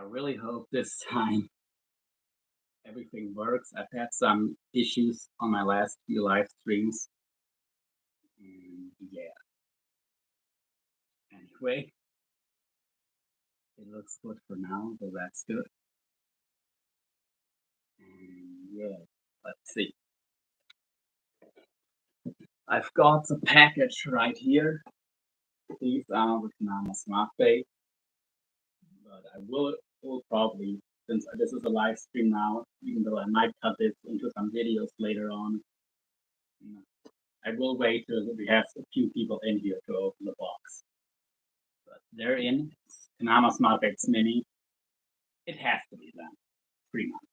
I really hope this time everything works. I've had some issues on my last few live streams. And yeah. Anyway, it looks good for now, so that's good. And yeah, let's see. I've got the package right here. These are the Kanama SmartBait. But I will probably, since this is a live stream now, even though I might cut this into some videos later on, I will wait till we have a few people in here to open the box. But they're in. Kanama SmartBait Mini. It has to be them, pretty much.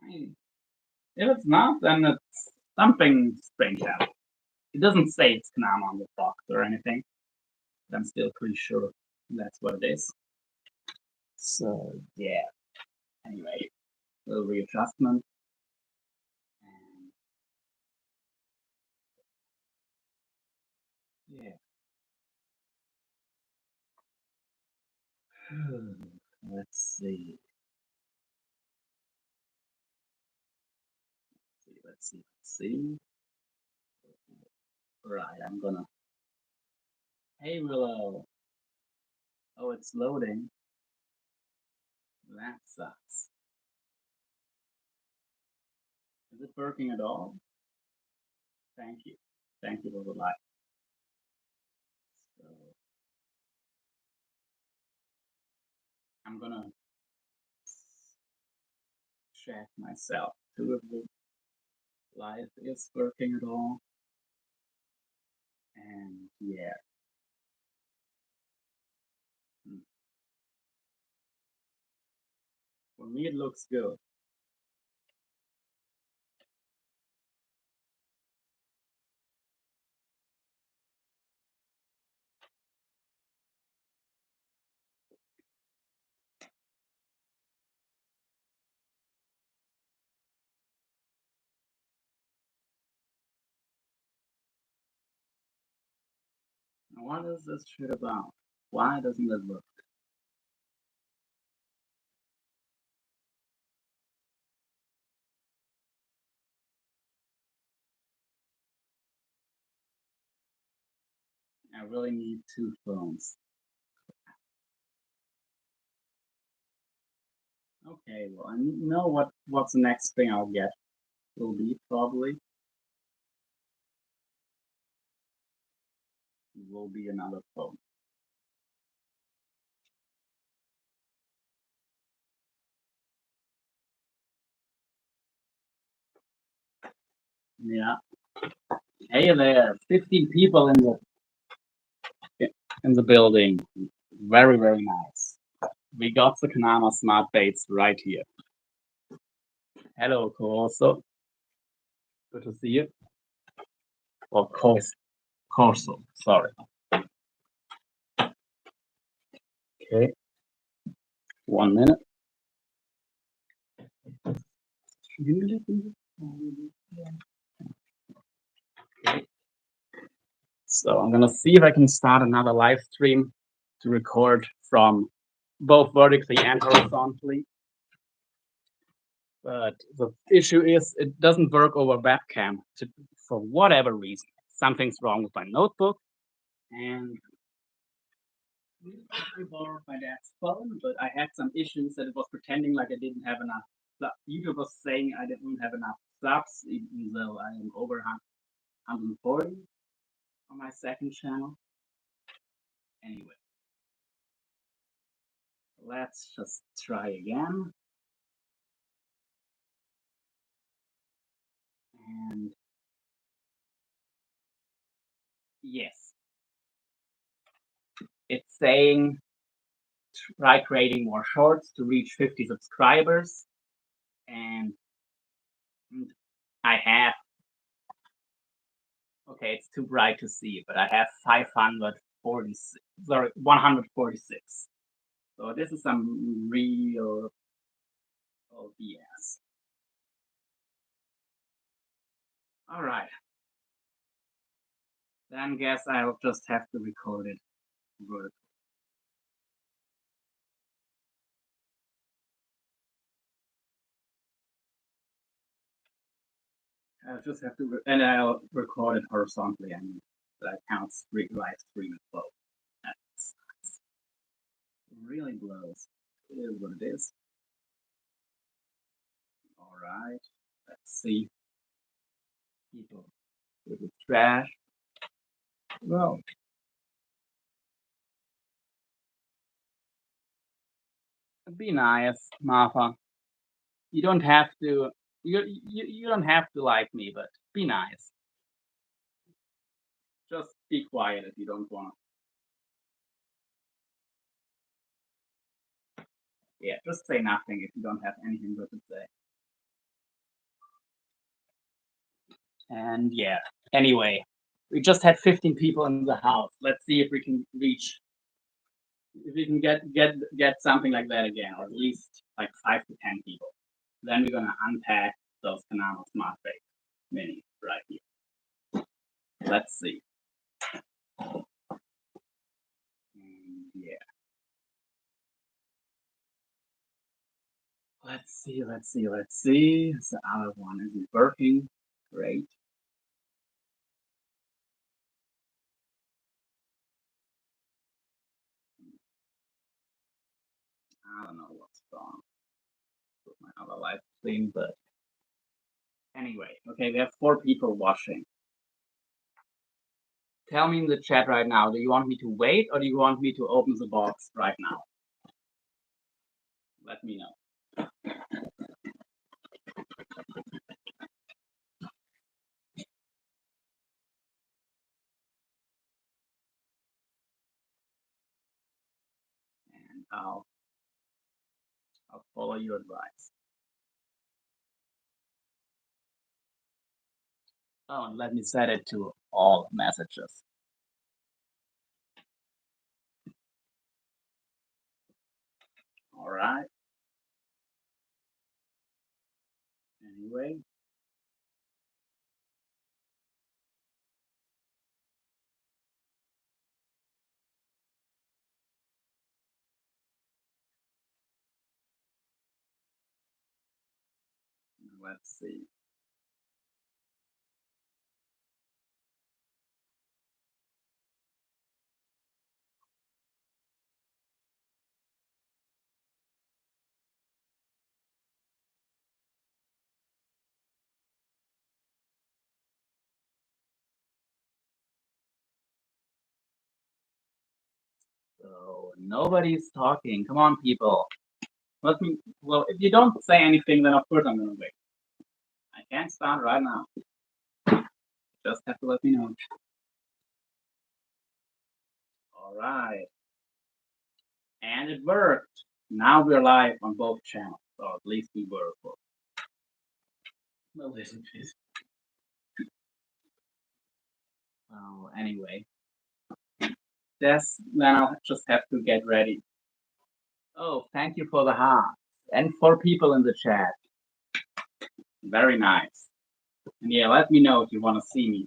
I mean, if it's not, then it's something strange out. It doesn't say it's Kanama on the box or anything. But I'm still pretty sure that's what it is. So yeah. Anyway, little readjustment. And yeah. Let's see. Let's see. Right, I'm gonna. Hey, Willow. Oh, it's loading. That sucks. Is it working at all? Thank you. Thank you for the like. So, I'm gonna check myself too if the live is working at all. And yeah. For me, it looks good. Now, what is this shit about? Why doesn't it work? I really need two phones. Okay, well, I know what's the next thing I'll get will be probably. Will be another phone. Yeah. Hey there, 15 people in the building. Very, very nice. We got the Kanama SmartBaits right here. Hello, Corso. Good to see you. Or Corso, sorry. Okay. 1 minute. Okay. So I'm gonna see if I can start another live stream to record from both vertically and horizontally. But the issue is it doesn't work over webcam for whatever reason. Something's wrong with my notebook, and I borrowed my dad's phone, but I had some issues that it was pretending like I didn't have enough. YouTube was saying I didn't have enough subs, even though I am over 140 on my second channel. Anyway, let's just try again. And yes, it's saying try creating more shorts to reach 50 subscribers. And I have, okay, it's too bright to see, but I have 146. So this is some real BS. All right. Then guess I'll just have to record it vertically. I just have to, and I'll record it horizontally, and that counts live stream as well. That's really blows. It is what it is. All right. Let's see. People with the trash. Well, be nice, Martha. You don't have to. You don't have to like me, but be nice. Just be quiet if you don't want. Yeah, just say nothing if you don't have anything good to say. And yeah. Anyway, we just had 15 people in the house. Let's see if we can reach. If we can get something like that again, or at least like 5 to 10 people. Then we're gonna unpack those Kanama SmartBait minis right here. Let's see. Yeah. Let's see. The other one isn't working. Great. I don't know what's wrong with my other live stream, but anyway, okay, we have 4 people watching. Tell me in the chat right now, do you want me to wait or do you want me to open the box right now? Let me know. And I'll follow your advice. Oh, and let me set it to all messages. All right. Anyway. Let's see. So nobody's talking. Come on, people. Let me. Well, if you don't say anything, then of course I'm gonna wait. I can't start right now. Just have to let me know. All right. And it worked. Now we're live on both channels, or at least we were for a little bit. Oh, anyway, then I'll just have to get ready. Oh, thank you for the heart. And 4 people in the chat. Very nice. And yeah, let me know if you want to see me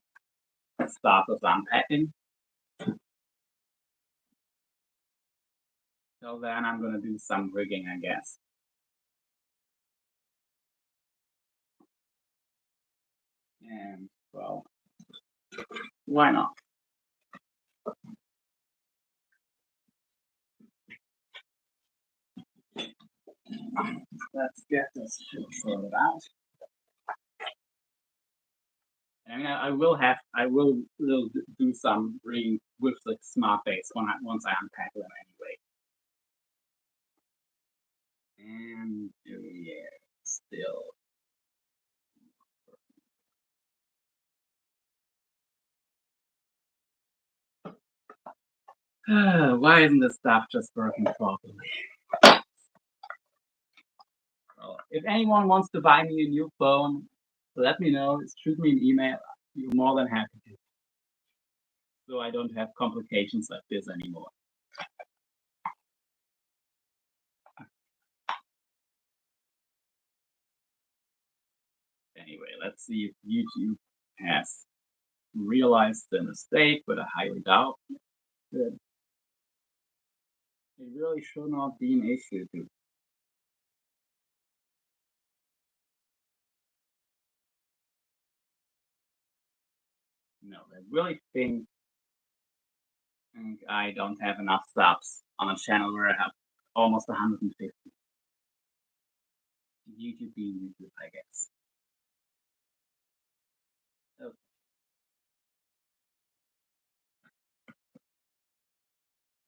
start with unpacking. So then I'm gonna do some rigging, I guess. And well, why not? Let's get this shit sorted out. I mean, I will do some rigging with the SmartBait once I unpack them anyway. And yeah, still. Why isn't this stuff just working properly? Well, if anyone wants to buy me a new phone, let me know. Shoot me an email. You're more than happy to. So I don't have complications like this anymore. Anyway, let's see if YouTube has realized the mistake, but I highly doubt it. It really should not be an issue to No, I really think I don't have enough subs on a channel where I have almost 150. YouTube being YouTube, I guess. Okay.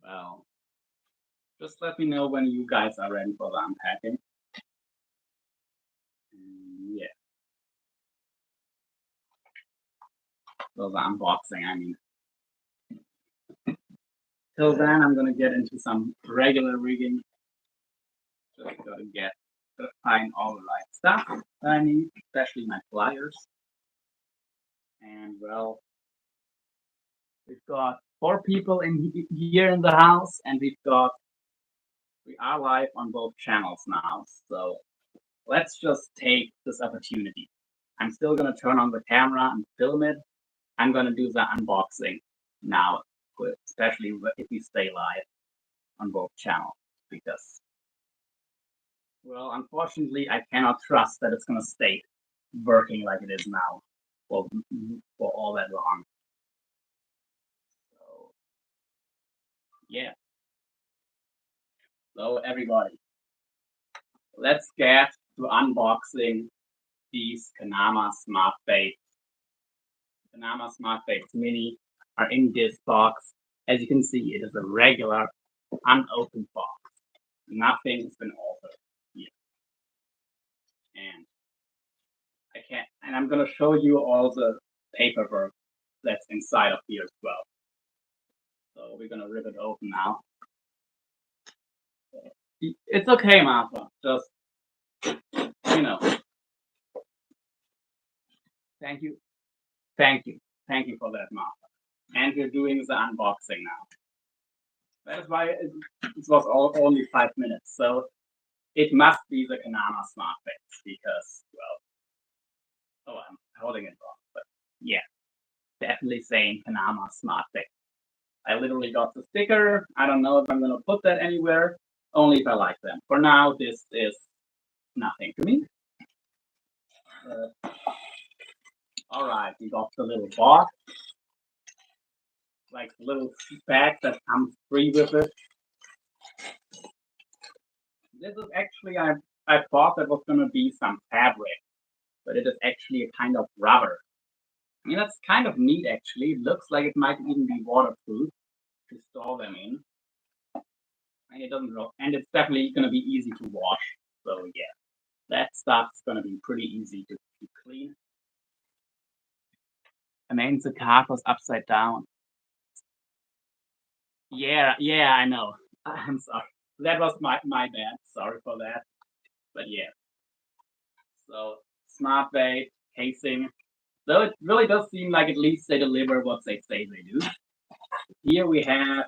Well, just let me know when you guys are ready for the unpacking. Yeah. So the unboxing, I mean. Till then, I'm gonna get into some regular rigging. Just gotta find all the right stuff that I need, especially my pliers. And well, we've got 4 people here in the house, and we are live on both channels now. So let's just take this opportunity. I'm still gonna turn on the camera and film it. I'm gonna do the unboxing now, especially if we stay live on both channels, because, well, unfortunately, I cannot trust that it's gonna stay working like it is now for all that long. So yeah. So everybody, let's get to unboxing these Kanama SmartBait. Kanama SmartBait Mini are in this box. As you can see, it is a regular unopened box. Nothing has been altered here. And I'm gonna show you all the paperwork that's inside of here as well. So we're gonna rip it open now. It's okay, Martha. Just, you know. Thank you. Thank you. Thank you for that, Martha. And we're doing the unboxing now. That is why it was only 5 minutes. So it must be the Kanama SmartBait because, well, oh, I'm holding it wrong. But yeah, definitely saying Kanama SmartBait. I literally got the sticker. I don't know if I'm going to put that anywhere, only if I like them. For now, this is nothing to me. All right, we got the little box, like the little bag that comes free with it. This is actually, I thought that was going to be some fabric, but it is actually a kind of rubber. I mean, that's kind of neat, actually. It looks like it might even be waterproof to store them in. And it doesn't look, and it's definitely going to be easy to wash. So yeah, that stuff's going to be pretty easy to clean. I mean, the card was upside down. Yeah, I know. I'm sorry. That was my bad. Sorry for that. But yeah. So SmartBait casing. So it really does seem like at least they deliver what they say they do. Here we have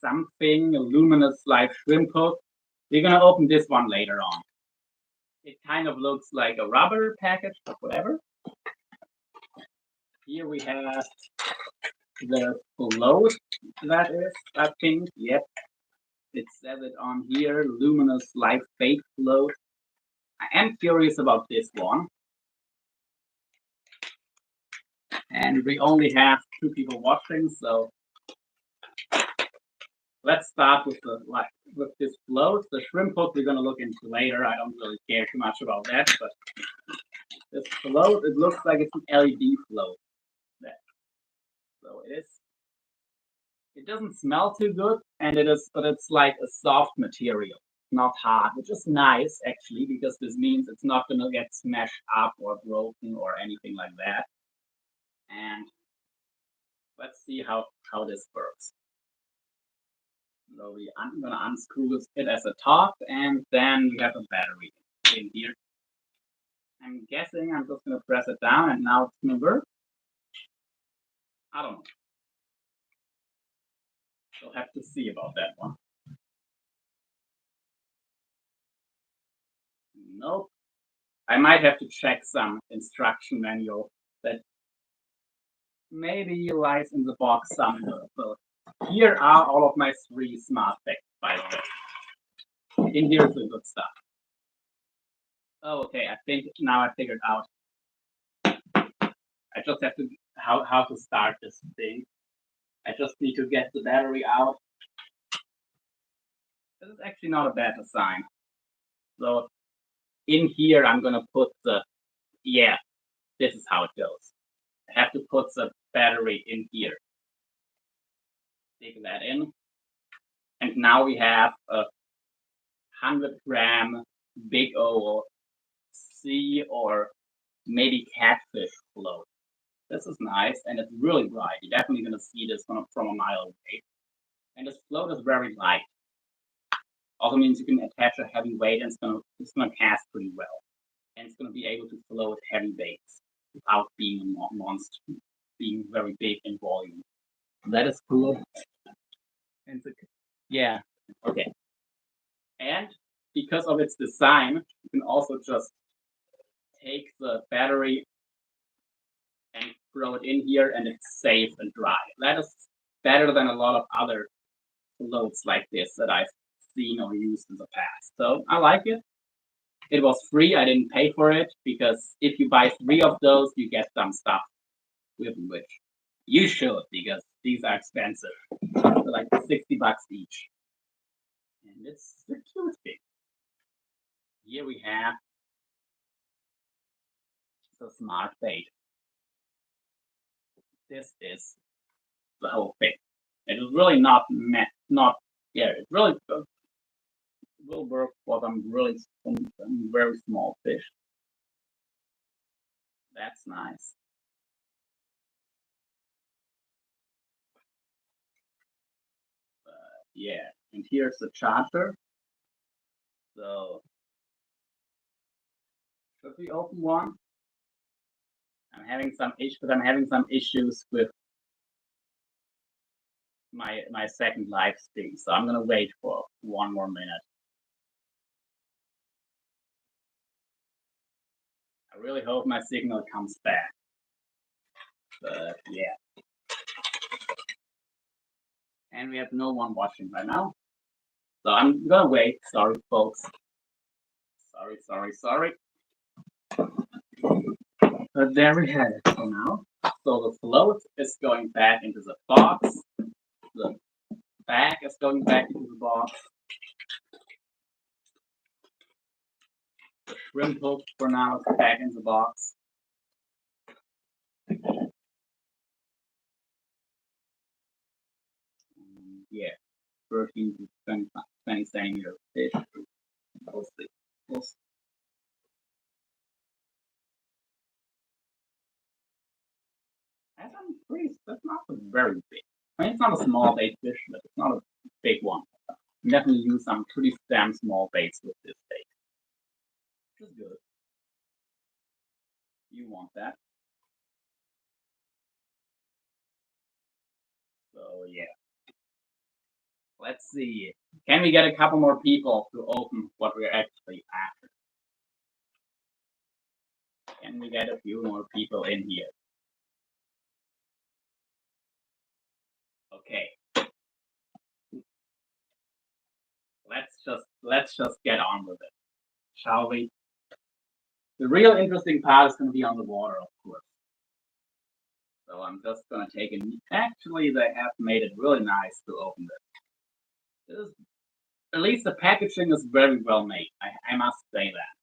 something, a luminous like shrimp hook. We're gonna open this one later on. It kind of looks like a rubber package, but whatever. Here we have the float that is, I think. Yep. It says it on here, luminous live bait float. I am curious about this one. And we only have 2 people watching, so let's start with this float. The shrimp hook we're gonna look into later. I don't really care too much about that, but this float, it looks like it's an LED float. So it is. It doesn't smell too good, but it's like a soft material, not hard, which is nice actually, because this means it's not gonna get smashed up or broken or anything like that. And let's see how this works. So I'm gonna unscrew it as a top, and then we have a battery in here. I'm guessing I'm just gonna press it down, and now it's gonna work. I don't know. We'll have to see about that one. Nope. I might have to check some instruction manual that maybe lies in the box somewhere. So here are all of my 3 SmartBait, by the way. In here is the good stuff. Oh, okay. I think now I figured out. I just have to how to start this thing. I just need to get the battery out. This is actually not a bad design. So in here, I'm gonna put the, yeah, this is how it goes. I have to put the battery in here. Take that in. And now we have a 100-gram big old sea or maybe catfish float. This is nice, and it's really bright. You're definitely gonna see this from a mile away. And this float is very light. Also means you can attach a heavy weight, and it's gonna cast pretty well. And it's gonna be able to float heavy baits without being a monster, being very big in volume. That is cool. And yeah, okay. And because of its design, you can also just take the battery and throw it in here, and it's safe and dry. That is better than a lot of other floats like this that I've seen or used in the past. So I like it. It was free. I didn't pay for it because if you buy 3 of those, you get some stuff with which you should, because these are expensive. They're like $60 each. And it's a cute thing. Here we have the SmartBait. This is the whole thing. It is really not it really will work for some very small fish. That's nice. Yeah, and here's the charger. So should we open one? I'm having some issues with my second live stream, so I'm gonna wait for 1 more minute. I really hope my signal comes back. But yeah. And we have no one watching right now. So I'm gonna wait. Sorry, folks. Sorry. But there we have it for now. So the float is going back into the box. The bag is going back into the box. The shrimp hook for now is back in the box. Yeah, 13 to 20 centimeter fish. We'll see. That's not very big. I mean, it's not a small bait fish, but it's not a big one. You can definitely use some pretty damn small baits with this bait. Which is good. You want that. So yeah. Let's see. Can we get a couple more people to open what we're actually after? Can we get a few more people in here? Okay. Let's just get on with it, shall we? The real interesting part is going to be on the water, of course. So I'm just going to take it. Actually, they have made it really nice to open this. At least the packaging is very well made. I must say that.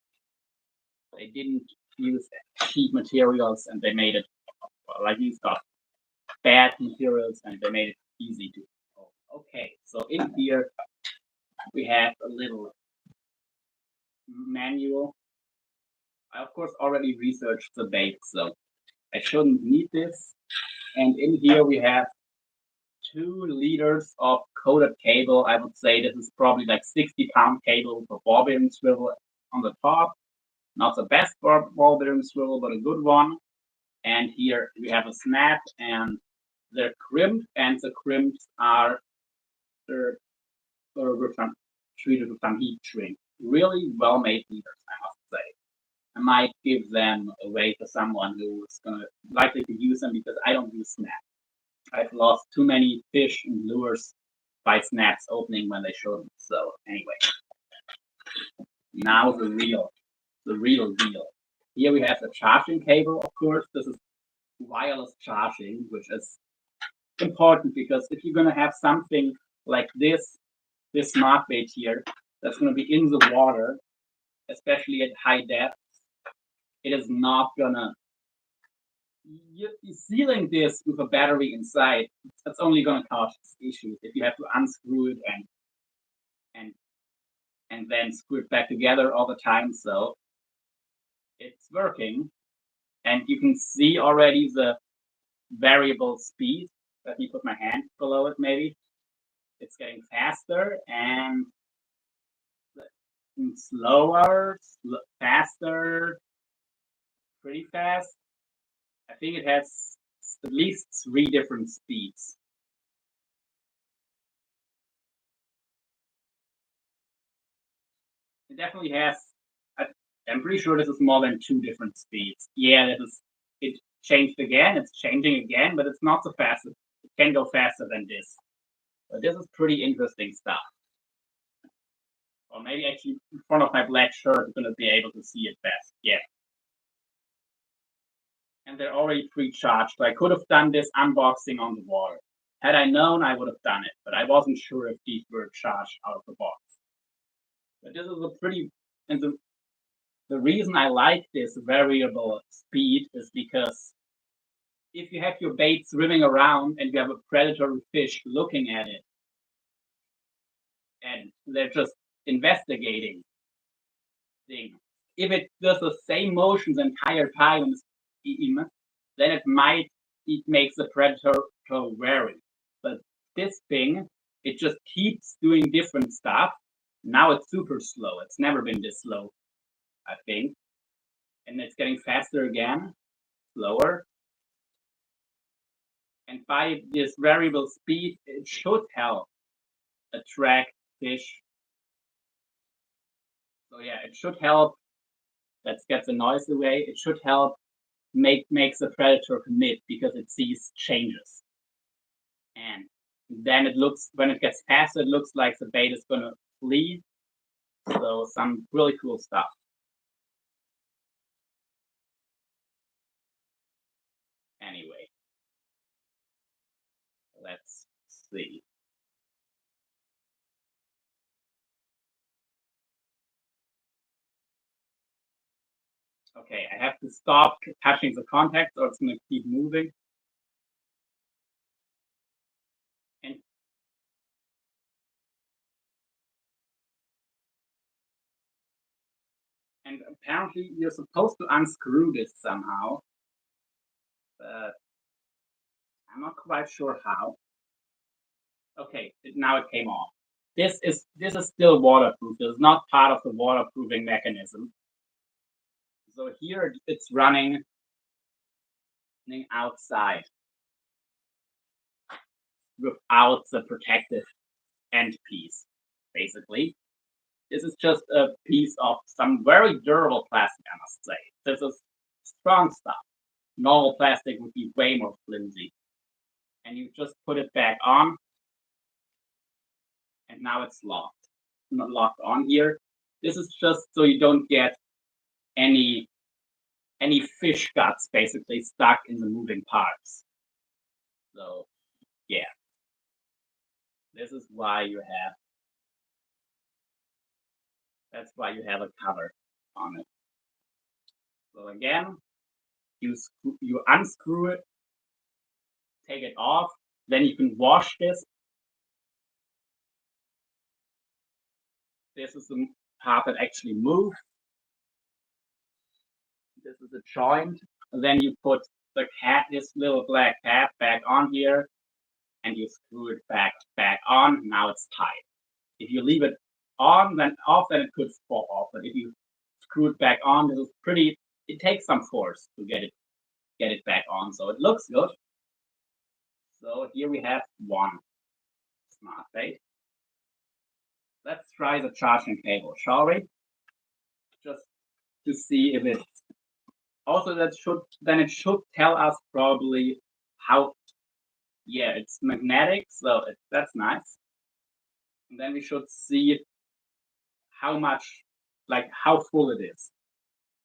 They didn't use cheap materials, and they made it like these got bad materials, and they made it easy to open. Okay, so in here we have a little manual. I of course already researched the bait, so I shouldn't need this. And in here we have 2 liters of coated cable. I would say this is probably like 60-pound cable with a ball bearing swivel on the top. Not the best ball bearing swivel, but a good one. And here we have a snap, and they're crimped, and the crimps are treated with some heat shrink. Really well made leaders, I must say. I might give them away to someone who is gonna likely to use them because I don't use snap. I've lost too many fish and lures by snaps opening when they show them. So anyway, now the real deal. Here we have the charging cable, of course. This is wireless charging, which is important because if you're going to have something like this SmartBait here, that's going to be in the water, especially at high depth, it is not gonna. You're sealing this with a battery inside. That's only gonna cause issues if you have to unscrew it and then screw it back together all the time. So it's working, and you can see already the variable speed. Let me put my hand below it. Maybe it's getting faster and slower, faster, pretty fast. I think it has at least 3 different speeds. It definitely has. I'm pretty sure this is more than 2 different speeds. Yeah, this is. It changed again. It's changing again, but it's not so fast. It can go faster than this. But this is pretty interesting stuff. Or maybe actually in front of my black shirt, I'm gonna be able to see it best. Yeah. And they're already pre-charged. So I could have done this unboxing on the water. Had I known, I would have done it, but I wasn't sure if these were charged out of the box. But this is a pretty, and the reason I like this variable speed is because if you have your bait swimming around and you have a predatory fish looking at it, and they're just investigating things, if it does the same motion the entire time, then it makes the predator wary. But this thing, it just keeps doing different stuff. Now it's super slow. It's never been this slow, I think. And it's getting faster again, slower. And by this variable speed, it should help attract fish. So yeah, it should help. Let's get the noise away. It should help makes the predator commit because it sees changes. And then it looks, when it gets faster, it looks like the bait is gonna flee. So some really cool stuff. Anyway, let's see. Okay, I have to stop touching the contact or it's gonna keep moving. And and apparently you're supposed to unscrew this somehow, but I'm not quite sure how. Okay, now it came off. This is still waterproof. This is not part of the waterproofing mechanism. So here it's running outside without the protective end piece, basically. This is just a piece of some very durable plastic, I must say. This is strong stuff. Normal plastic would be way more flimsy. And you just put it back on, and now it's locked. Not locked on here. This is just so you don't get any fish guts basically stuck in the moving parts. So yeah, this is why you have. That's why you have a cover on it. So again, you unscrew it, take it off, then you can wash this. This is the part that actually moves. This is a joint. And then you put the this little black cap back on here, and you screw it back on. Now it's tight. If you leave it on, then off, then it could fall off. But if you screw it back on, this is pretty. It takes some force to get it back on. So it looks good. So here we have one SmartBait. Let's try the charging cable, shall we? Just to see if it. Also, it should tell us probably how. Yeah, it's magnetic, so that's nice. And then we should see how much, like how full it is,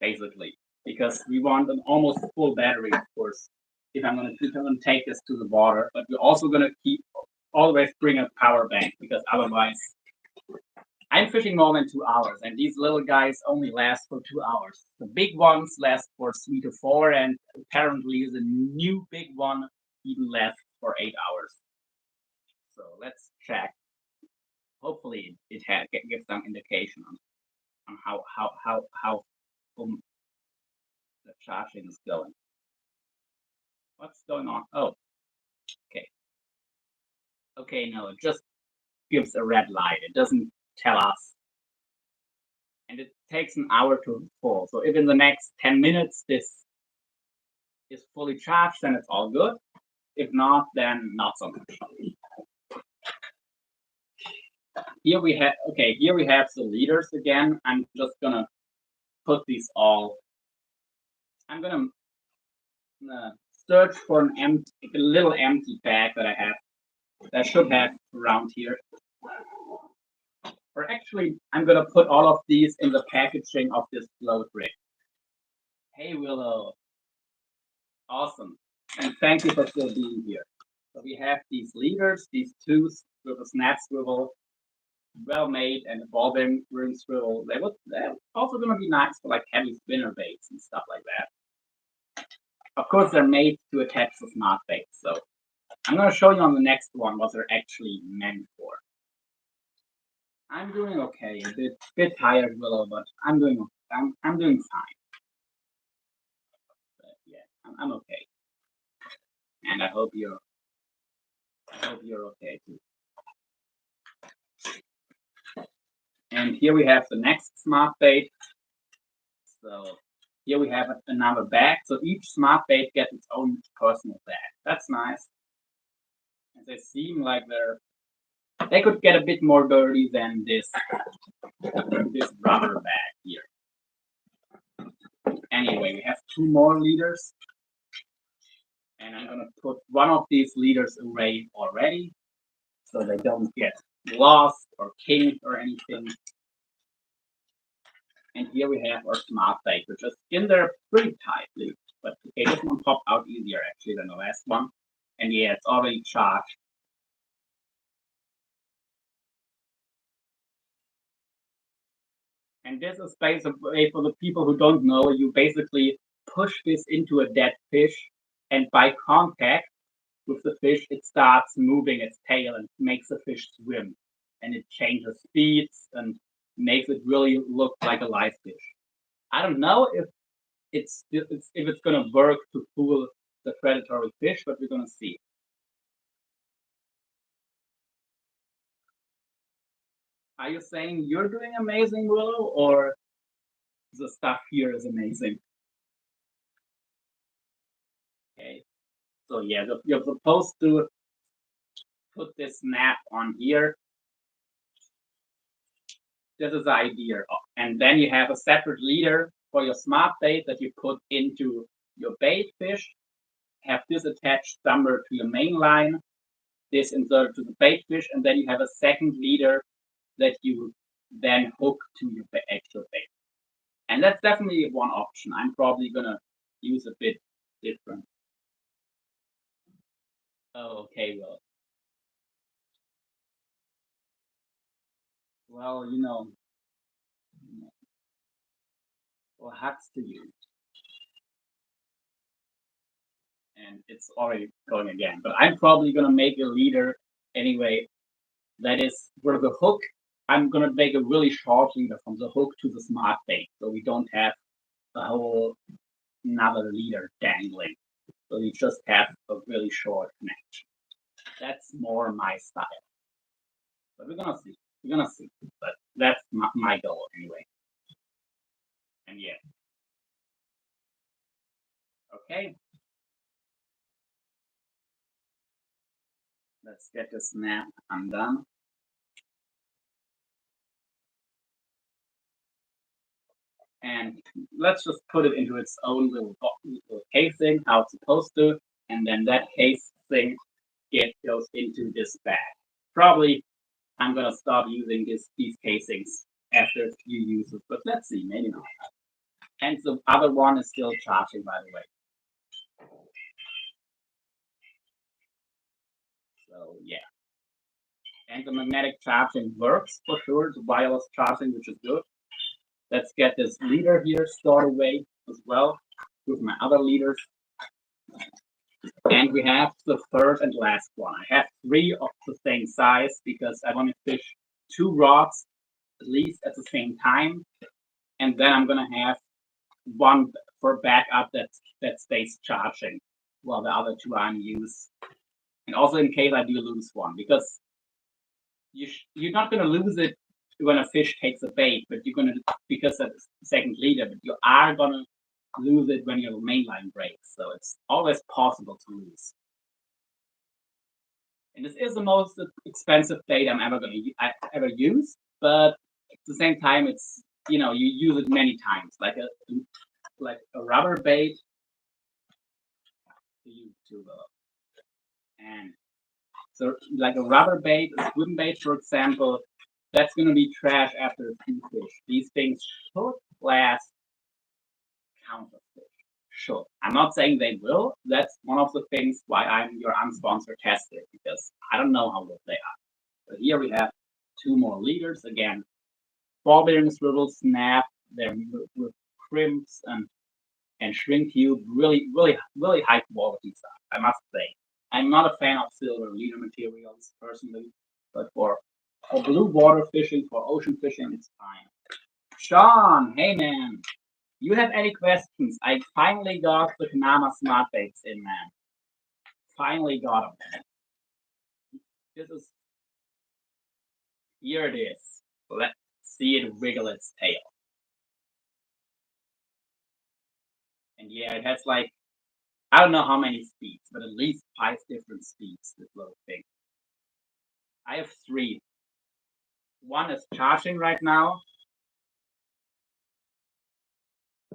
basically, because we want an almost full battery, of course. if I'm gonna take this to the water, but we're also gonna always bring a power bank because otherwise I'm fishing more than 2 hours, and these little guys only last for 2 hours. The big ones last for 3 to 4, and apparently the new big one even lasts for 8 hours. So let's check. Hopefully, it gives some indication on how the charging is going. What's going on? Oh, okay. Okay, no, it just gives a red light. It doesn't tell us. And it takes an hour to full. So if in the next 10 minutes this is fully charged, then it's all good. If not, then not so much. Here we have the leaders again. I'm just gonna put these all. I'm gonna search for a little empty bag that I should have around here. Or actually, I'm gonna put all of these in the packaging of this float rig. Hey Willow, awesome, and thank you for still being here. So we have these leaders, these two with a snap swivel, well made, and a ball bearing swivel. They're also gonna be nice for like heavy spinner baits and stuff like that. Of course, they're made to attach the SmartBait. So I'm gonna show you on the next one what they're actually meant for. I'm doing okay. A bit tired, Willow, but I'm doing fine. But yeah, I'm okay, and I hope you're okay too. And here we have the next SmartBait. So here we have another bag. So each SmartBait gets its own personal bag. That's nice. And they seem like they could get a bit more dirty than this rubber bag here. Anyway, we have two more leaders. And I'm gonna put one of these leaders away already so they don't get lost or kinked or anything. And here we have our SmartBait, which is in there pretty tightly. But okay, this one popped out easier actually than the last one. And yeah, it's already charged. And this is basically, for the people who don't know, you basically push this into a dead fish, and by contact with the fish, it starts moving its tail and makes the fish swim. And it changes speeds and makes it really look like a live fish. I don't know if it's gonna work to fool the predatory fish, but we're gonna see. Are you saying you're doing amazing, Willow, or the stuff here is amazing? Okay, so yeah, you're supposed to put this snap on here. This is the idea, and then you have a separate leader for your SmartBait that you put into your bait fish. Have this attached somewhere to your main line, this inserted to the bait fish, and then you have a second leader that you then hook to your actual bait. And that's definitely one option. I'm probably gonna use a bit different. Oh, okay, well, well, hats to you. And it's already going again. But I'm probably gonna make a leader anyway. That is for the hook. I'm gonna make a really short leader from the hook to the SmartBait, so we don't have a whole another leader dangling. So we just have a really short connection. That's more my style. But we're gonna see. We're gonna see. But that's my goal anyway. And yeah. Okay. Let's get the snap undone. And let's just put it into its own little casing, how it's supposed to, and then that casing goes into this bag. Probably I'm gonna stop using these casings after a few uses, but let's see, maybe not. And the other one is still charging, by the way. So yeah, and the magnetic charging works for sure. The wireless charging, which is good. Let's get this leader here stored away as well with my other leaders. And we have the third and last one. I have three of the same size because I want to fish two rods at least at the same time. And then I'm gonna have one for backup that stays charging while the other two are in use. And also in case I do lose one, because you're not gonna lose it when a fish takes a bait, but you're gonna because that's the second leader, but you are gonna lose it when your main line breaks. So it's always possible to lose. And this is the most expensive bait I'm ever use, but at the same time, it's you use it many times, like a rubber bait. And so like a rubber bait, a swim bait, for example, that's gonna be trash after a few fish. These things should last countless fish. Sure. I'm not saying they will. That's one of the things why I'm your unsponsored tester, because I don't know how good they are. But here we have two more leaders again. Ball bearings, swivels, snap. They're with crimps and shrink tube. Really, really, really high quality stuff, I must say. I'm not a fan of silver leader materials personally, but for blue water fishing, for ocean fishing, it's fine. Sean, hey man, you have any questions? I finally got the Kanama SmartBaits in, man. Finally got them. This is, here it is. Let's see it wiggle its tail. And yeah, it has like, I don't know how many speeds, but at least 5 different speeds, this little thing. I have 3. One is charging right now,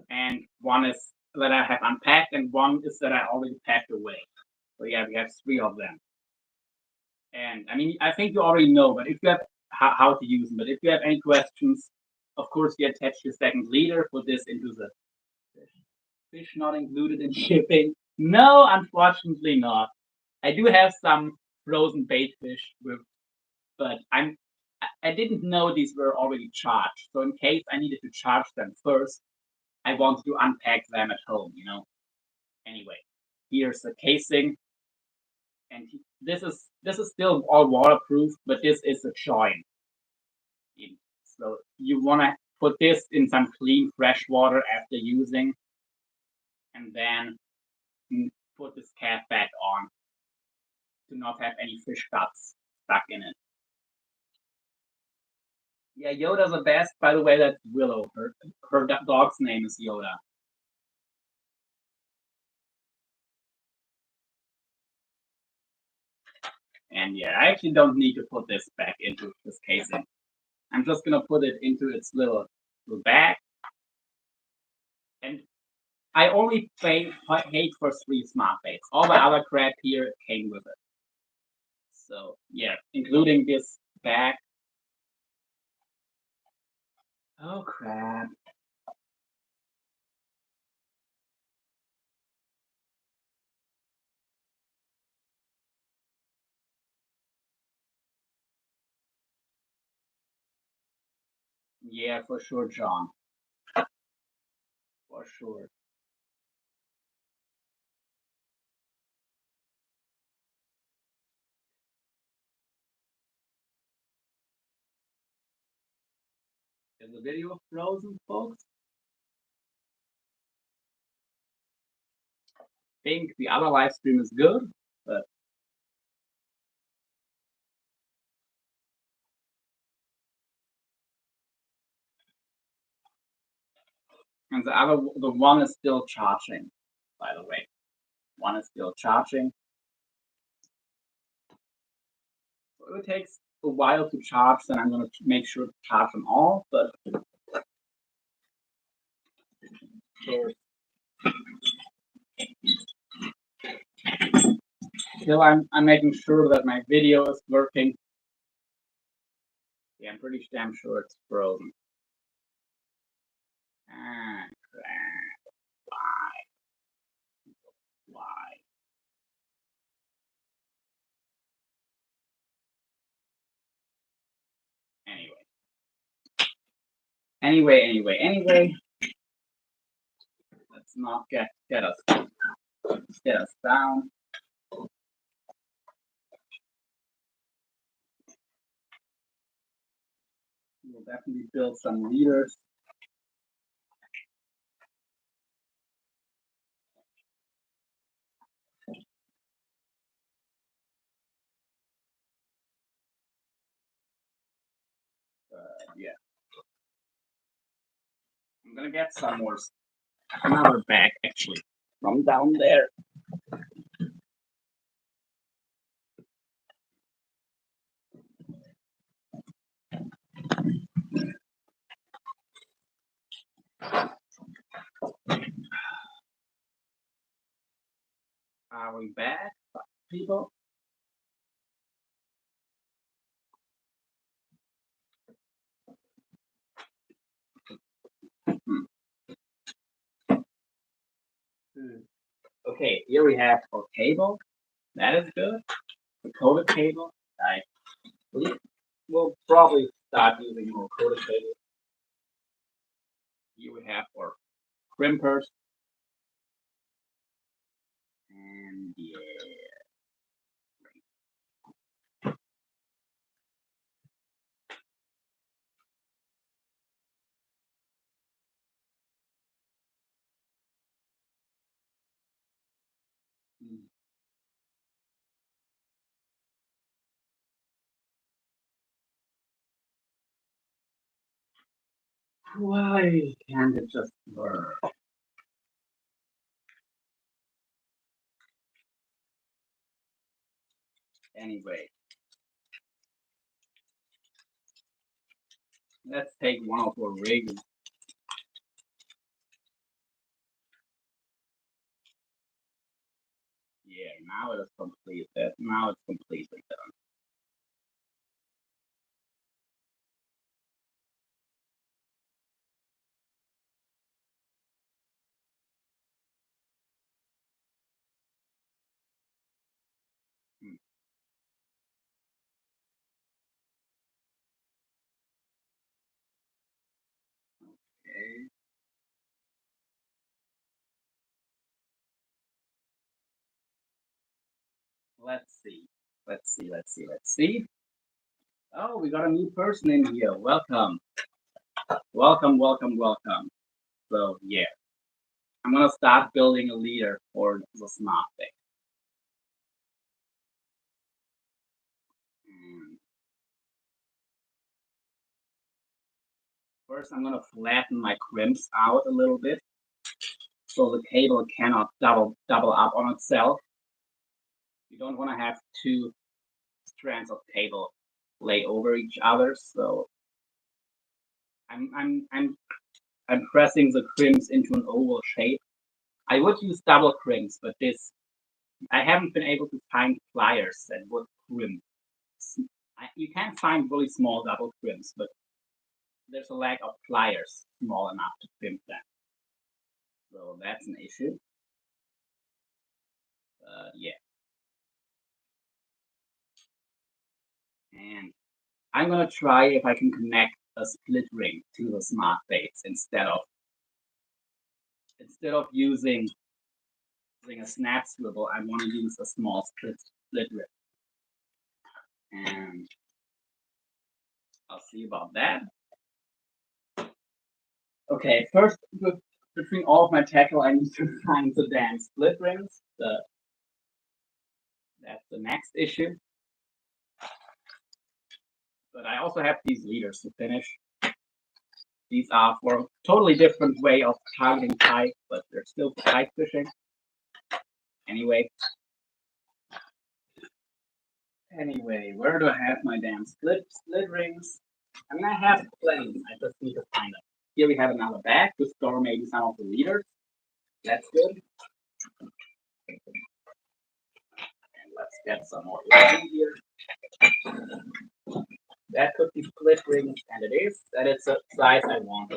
and one is that I have unpacked, and one is that I already packed away. So yeah, we have 3 of them. And I mean, I think you already know, but if you have how to use them, but if you have any questions, of course, you attach your second leader, put this into the fish not included in shipping. No, unfortunately not. I do have some frozen bait fish with, but I didn't know these were already charged. So in case I needed to charge them first, I wanted to unpack them at home, Anyway, here's the casing, and this is still all waterproof, but this is a joint. So you want to put this in some clean fresh water after using, and then put this cap back on to not have any fish guts stuck in it. Yeah, Yoda's the best. By the way, that's Willow. Her dog's name is Yoda. And yeah, I actually don't need to put this back into this casing. I'm just gonna put it into its little bag. And I only paid for 3 SmartBaits. All the other crap here came with it. So yeah, including this bag. Oh crap. Yeah, for sure, John. For sure. Is the video frozen, folks? I think the other live stream is good, but and the one is still charging, by the way. One is still charging. So it takes a while to charge, then I'm gonna make sure to charge them all, but still I'm making sure that my video is working. Yeah, I'm pretty damn sure it's frozen. Ah, crap. Why? Why? Anyway. Let's not get us down. We'll definitely build some leaders. Yeah. I'm gonna get some more, another bag actually from down there. Are we back, people? Okay, here we have our cable. That is good. The coated cable. We'll probably start using more coated cable. Here we have our crimpers. And yeah. Why can't it just work? Anyway, let's take one of our rigs. Yeah, now it is complete. Now it's completely done. Okay. Let's see. Oh, we got a new person in here. Welcome. Welcome. So yeah, I'm gonna start building a leader for the SmartBait. First, I'm gonna flatten my crimps out a little bit, so the cable cannot double up on itself. You don't want to have two strands of cable lay over each other. So I'm pressing the crimps into an oval shape. I would use double crimps, but I haven't been able to find pliers that would crimp. You can find really small double crimps, but there's a lack of pliers small enough to crimp them. So that's an issue. Yeah. And I'm gonna try if I can connect a split ring to the SmartBaits instead of using a snap swivel. I want to use a small split ring, and I'll see about that. Okay, first between all of my tackle, I need to find the damn split rings. That's the next issue. But I also have these leaders to finish. These are for a totally different way of targeting pike, but they're still pike fishing. Anyway, where do I have my damn split rings? I mean, I have plenty. I just need to find them. Here we have another bag to store maybe some of the leaders. That's good. And let's get some more in here. That could be split rings, and it is. That is the size I want.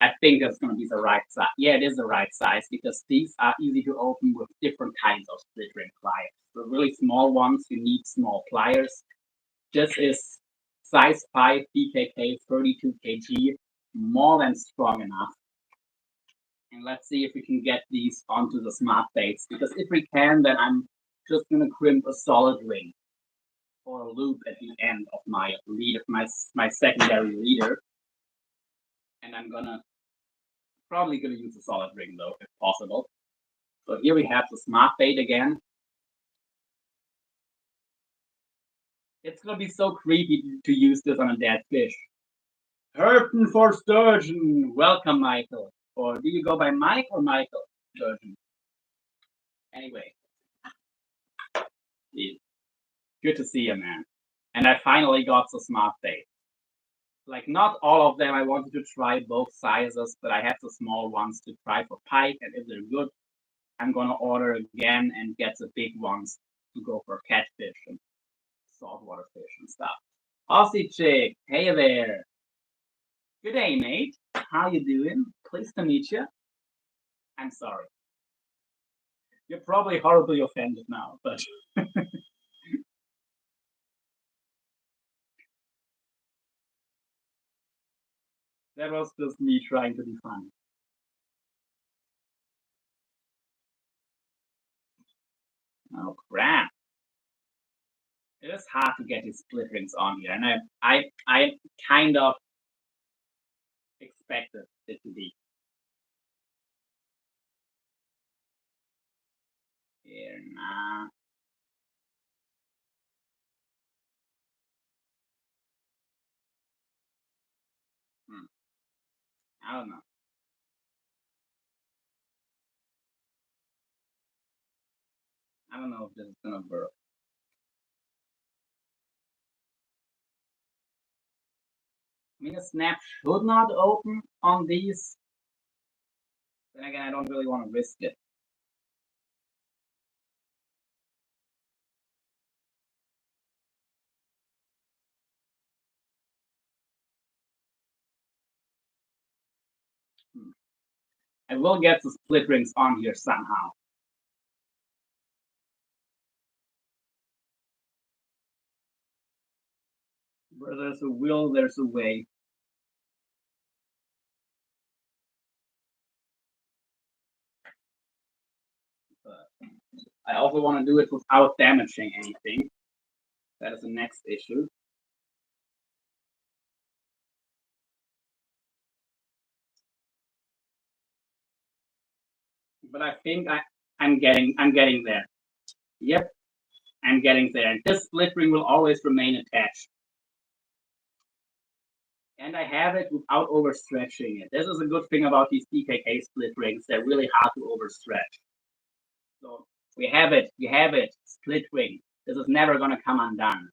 I think that's going to be the right size. Yeah, it is the right size because these are easy to open with different kinds of split ring pliers. The really small ones, you need small pliers. This is size 5 DKK 32 kg. more than strong enough. And let's see if we can get these onto the smart baits, because if we can, then I'm just gonna crimp a solid ring or a loop at the end of my leader, my secondary leader. And I'm probably gonna use a solid ring though, if possible. So here we have the smart bait again. It's gonna be so creepy to use this on a dead fish. Hurting for sturgeon. Welcome, Michael. Or do you go by Mike or Michael Sturgeon? Anyway, good to see you, man. And I finally got the smart bait. Like, not all of them I wanted to try both sizes, but I have the small ones to try for pike, and if they're good, I'm gonna order again and get the big ones to go for catfish and saltwater fish and stuff. Aussie chick, hey there. Good day, mate. How you doing? Pleased to meet you. I'm sorry. You're probably horribly offended now, but that was just me trying to be funny. Oh crap! It is hard to get these split rings on here, and I kind of expected it to be here. Nah. Hmm. I don't know. I don't know if this is gonna work. I mean, the snap should not open on these. Then again, I don't really want to risk it. Hmm. I will get the split rings on here somehow. Where there's a will, there's a way. But I also want to do it without damaging anything. That is the next issue. But I think I'm getting there. Yep, I'm getting there. And this split ring will always remain attached. And I have it without overstretching it. This is a good thing about these DKK split rings. They're really hard to overstretch. So we have it, split ring. This is never gonna come undone.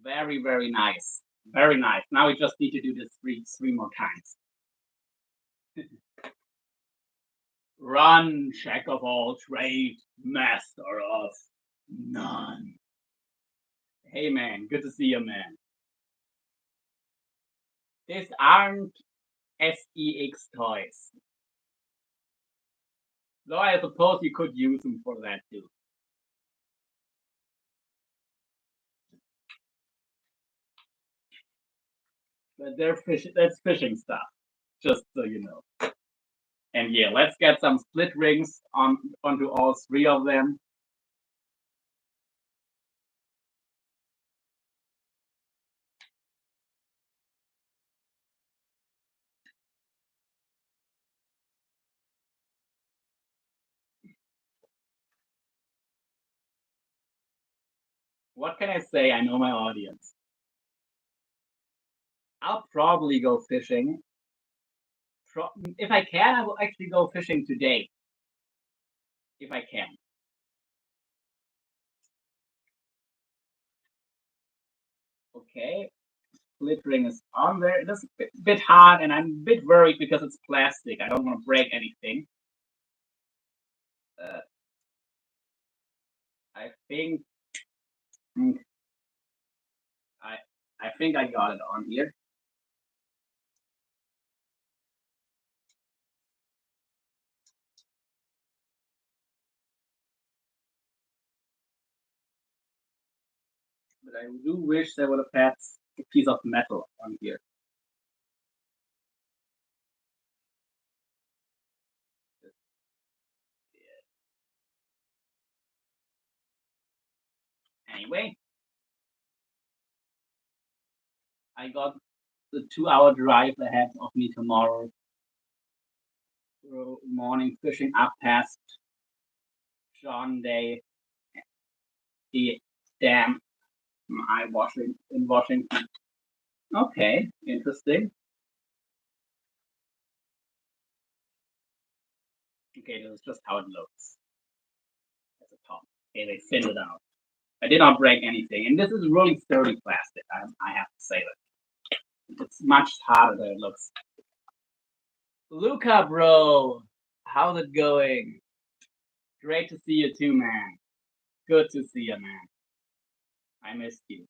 Very, very nice. Very nice. Now we just need to do this three more times. Run, jack of all trades, master of none. Hey man, good to see you, man. These aren't SEX toys. Though I suppose you could use them for that too. But that's fishing stuff, just so you know. And yeah, let's get some split rings onto all three of them. What can I say? I know my audience. I'll probably go fishing. If I can, I will actually go fishing today. If I can. Okay, split ring is on there. It is a bit hard, and I'm a bit worried because it's plastic. I don't want to break anything. Uh, I think hmm, I I think I got it on here. But I do wish they would have had a piece of metal on here. Anyway, I got the 2 hour drive ahead of me tomorrow. Morning fishing up past John Day, the dam in Washington. Okay, interesting. Okay, this is just how it looks at the top. Okay, they thinned it out. I did not break anything, and this is really sturdy plastic. I have to say that it's much harder than it looks. Luca, bro, how's it going? Great to see you too, man. Good to see you, man. I missed you.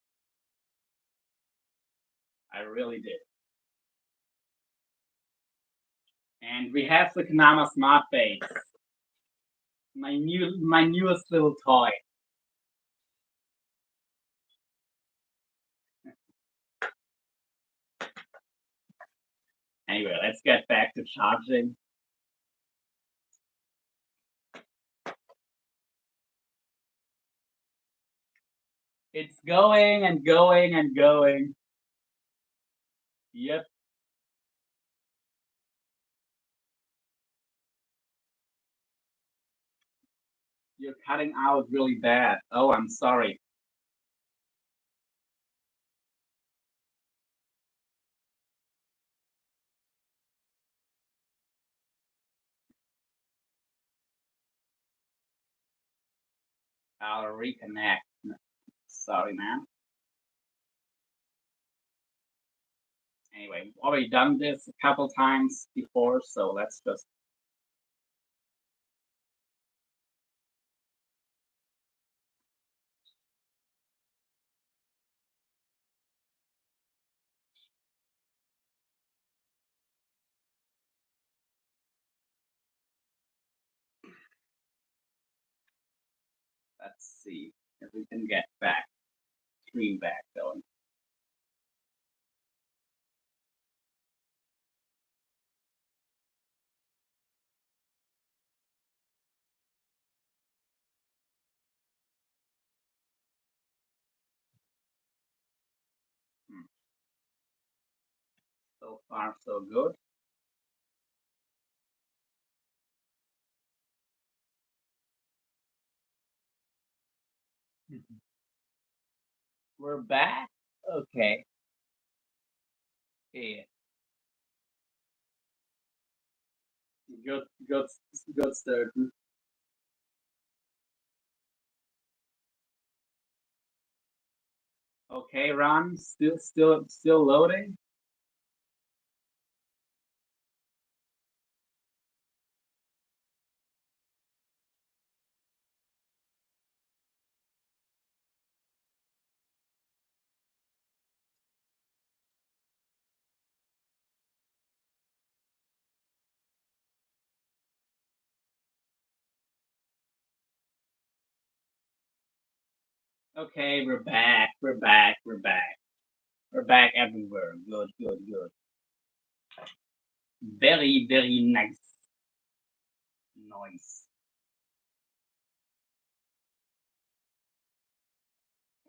I really did. And we have the Kanama SmartBait, my newest little toy. Anyway, let's get back to charging. It's going and going and going. Yep. You're cutting out really bad. Oh, I'm sorry. I'll reconnect. Sorry, man. Anyway, already done this a couple times before, so let's just. Let's see if we can get stream back going. So far, so good. We're back. Okay. Yeah. Good. Good. Good start. Okay, Ron. Still loading. Okay, we're back. We're back. We're back. We're back everywhere. Good. Good. Good. Very, very nice. Nice.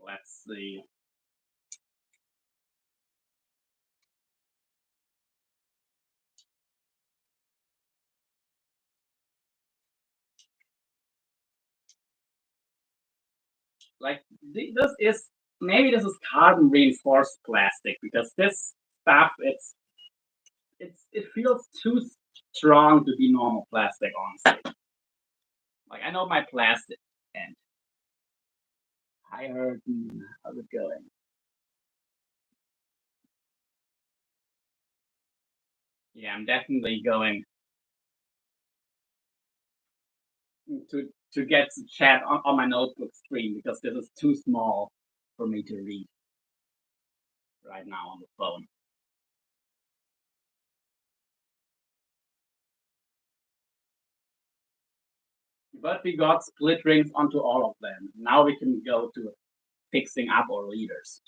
Let's see. Like this is maybe this is carbon reinforced plastic because this stuff it feels too strong to be normal plastic, honestly. Like I know my plastic and I heard how's it going? Yeah, I'm definitely going to get the chat on my notebook screen because this is too small for me to read right now on the phone. But we got split rings onto all of them. Now we can go to fixing up our leaders.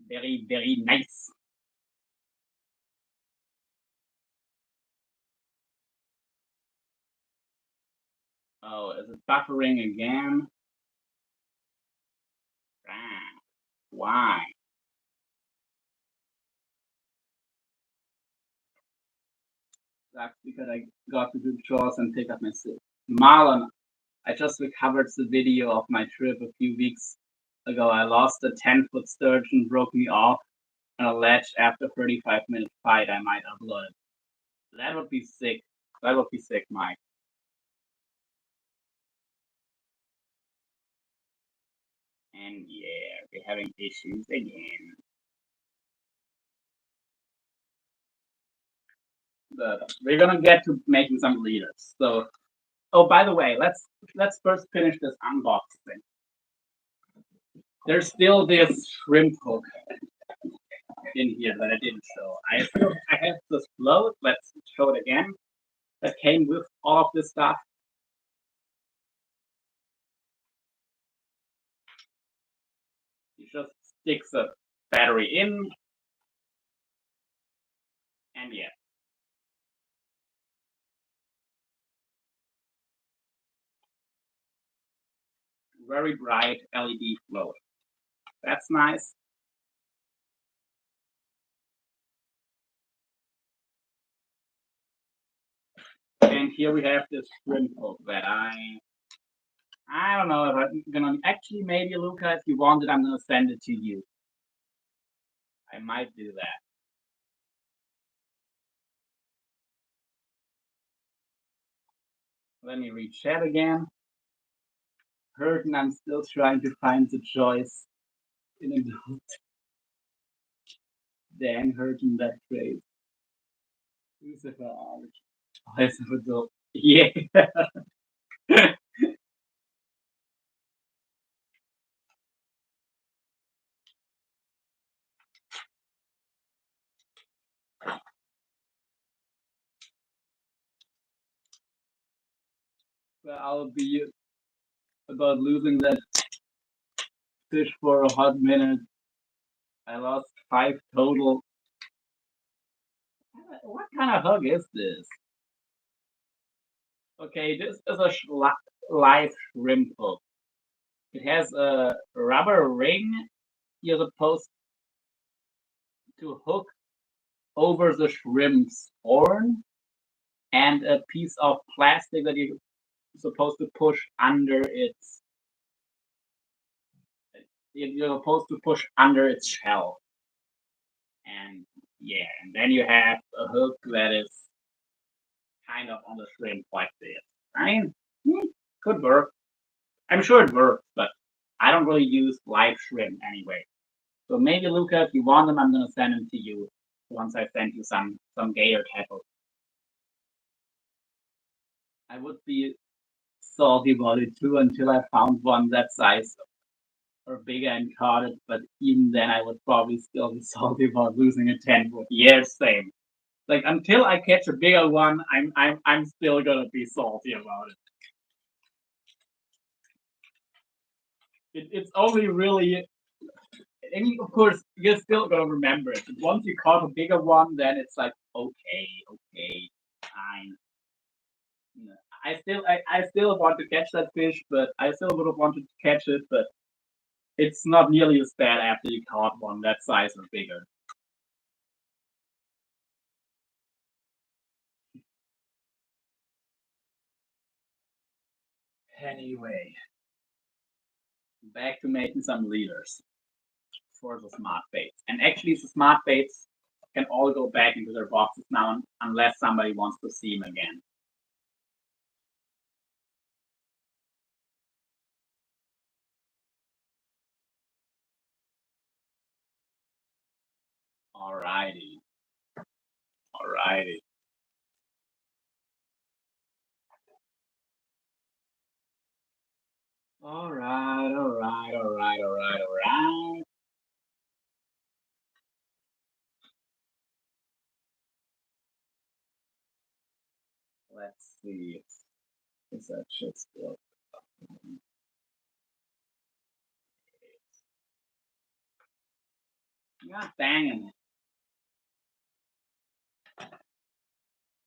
Very, very nice. Oh, is it buffering again? Why? That's because I got to do chores and pick up my sick. Marlon, I just recovered the video of my trip a few weeks ago. I lost a 10-foot sturgeon, broke me off on a ledge after a 35-minute fight. I might upload it. That would be sick. That would be sick, Mike. And yeah, we're having issues again. But we're gonna get to making some leaders. So, oh, by the way, let's first finish this unboxing. There's still this shrimp hook in here that I didn't show. I have this float. Let's show it again. That came with all of this stuff. You just stick the battery in, and yeah, very bright LED float. That's nice. And here we have this shrimp hook that I don't know if I'm gonna actually, maybe Luca, if you want it, I'm gonna send it to you. I might do that. Let me read chat again. Hurtin, I'm still trying to find the choice in adult. Dang, Hurtin, that phrase. Lucifer Art. Choice of adult. Yeah. Well, I'll be about losing that fish for a hot minute. I lost 5 total. What kind of hug is this? Okay, this is a live shrimp hook. It has a rubber ring you're supposed to hook over the shrimp's horn, and a piece of plastic that you're supposed to push under its. You're supposed to push under its shell, and yeah, and then you have a hook that is kind of on the shrimp like this. I mean, could work. I'm sure it works, but I don't really use live shrimp anyway. So maybe Luca, if you want them, I'm gonna send them to you once I send you some gator tackle. I would be salty about it too until I found one that size or bigger and caught it. But even then, I would probably still be salty about losing a 10-foot. Yeah, same. Like until I catch a bigger one, I'm still gonna be salty about it. It's only really, and of course you're still gonna remember it. But once you caught a bigger one, then it's like okay, fine. You know, I still want to catch that fish, but I still would have wanted to catch it, but it's not nearly as bad after you caught one that size or bigger. Anyway, back to making some leaders for the smart baits. And actually, the smart baits can all go back into their boxes now, unless somebody wants to see them again. Alrighty, alrighty. Alright. Let's see. Is that shit still? God dang it.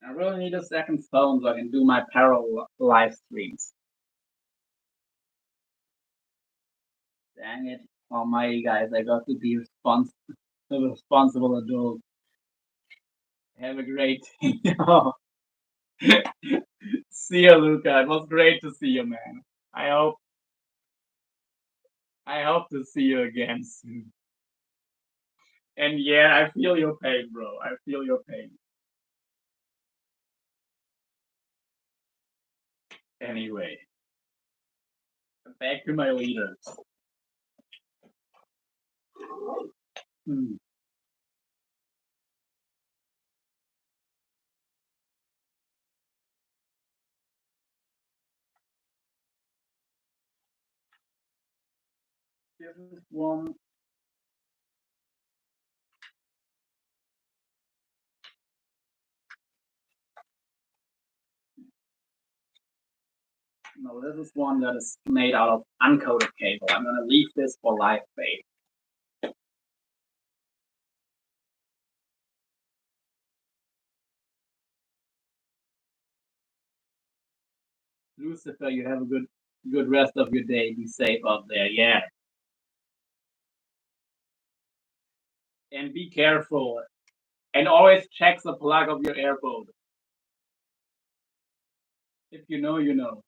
I really need a second phone so I can do my parallel live streams. Dang it. Almighty guys, I got to be a responsible adult. Have a great day. See you, Luca. It was great to see you, man. I hope I hope to see you again soon. And yeah, I feel your pain, bro. I feel your pain. Anyway, back to my leaders. Hmm. This is one. No, this is one that is made out of uncoated cable. I'm gonna leave this for live bait. Lucifer, you have a good rest of your day. Be safe out there. Yeah, and be careful. And always check the plug of your airboat. If you know, you know.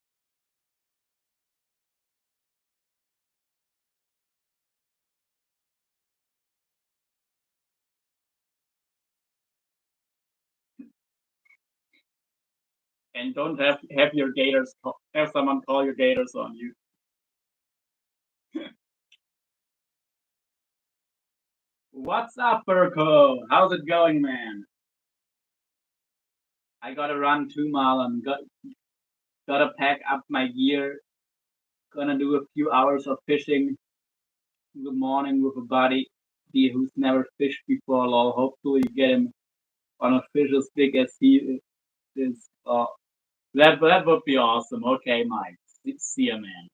And don't have your gators have someone call your gators on you. What's up, Burko? How's it going, man? I gotta run 2 mile and gotta pack up my gear. Gonna do a few hours of fishing in the morning with a buddy who's never fished before. Lol. Hopefully get him on a fish as big as he is. That would be awesome. Okay, Mike. See ya, man.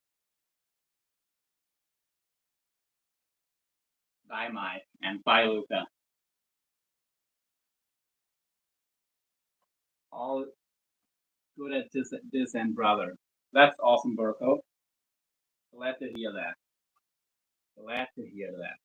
Bye, Mike, and bye, Luca. All good at this end, brother. That's awesome, Burko. Glad to hear that. Glad to hear that.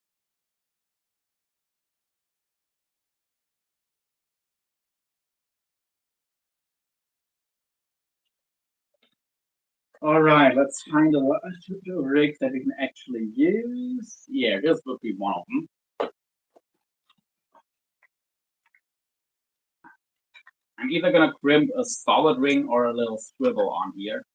All right, let's find a rig that we can actually use. Yeah, this would be one of them. I'm either gonna crimp a solid ring or a little swivel on here.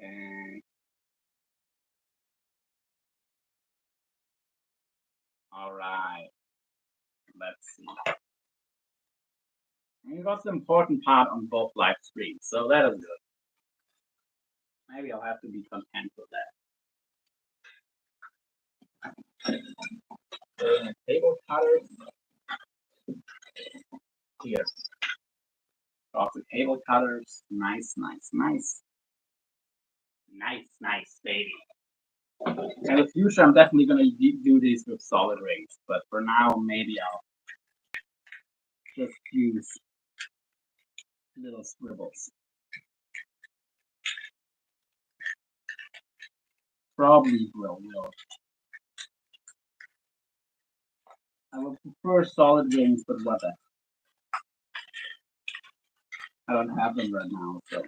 And all right, let's see. We got the important part on both live streams, so that is good. Maybe I'll have to be content with that. Table cutter here. Got the cable cutters. Nice, nice, nice. Nice, nice, baby. In the future, I'm definitely going to do these with solid rings, but for now, maybe I'll just use little scribbles. Probably will. I would prefer solid rings, but whatever. I don't have them right now, so,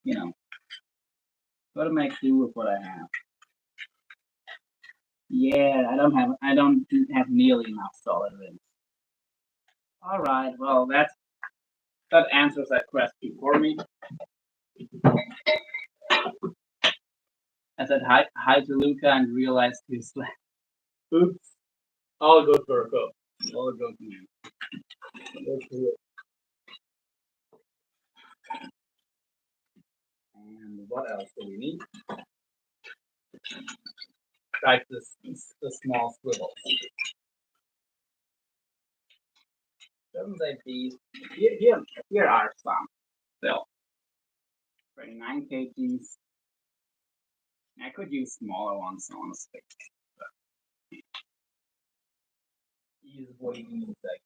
you know, gotta make do with what I have. Yeah, I don't have nearly enough solid rings. All right, well, that answers that question for me. I said hi to Luca and realized he's like, oops, all good, Virgo. All good, man. And what else do we need? Like the small swivel. Shouldn't they be? Here are some still. 29 kgs. I could use smaller ones, honestly. But these what it is, like.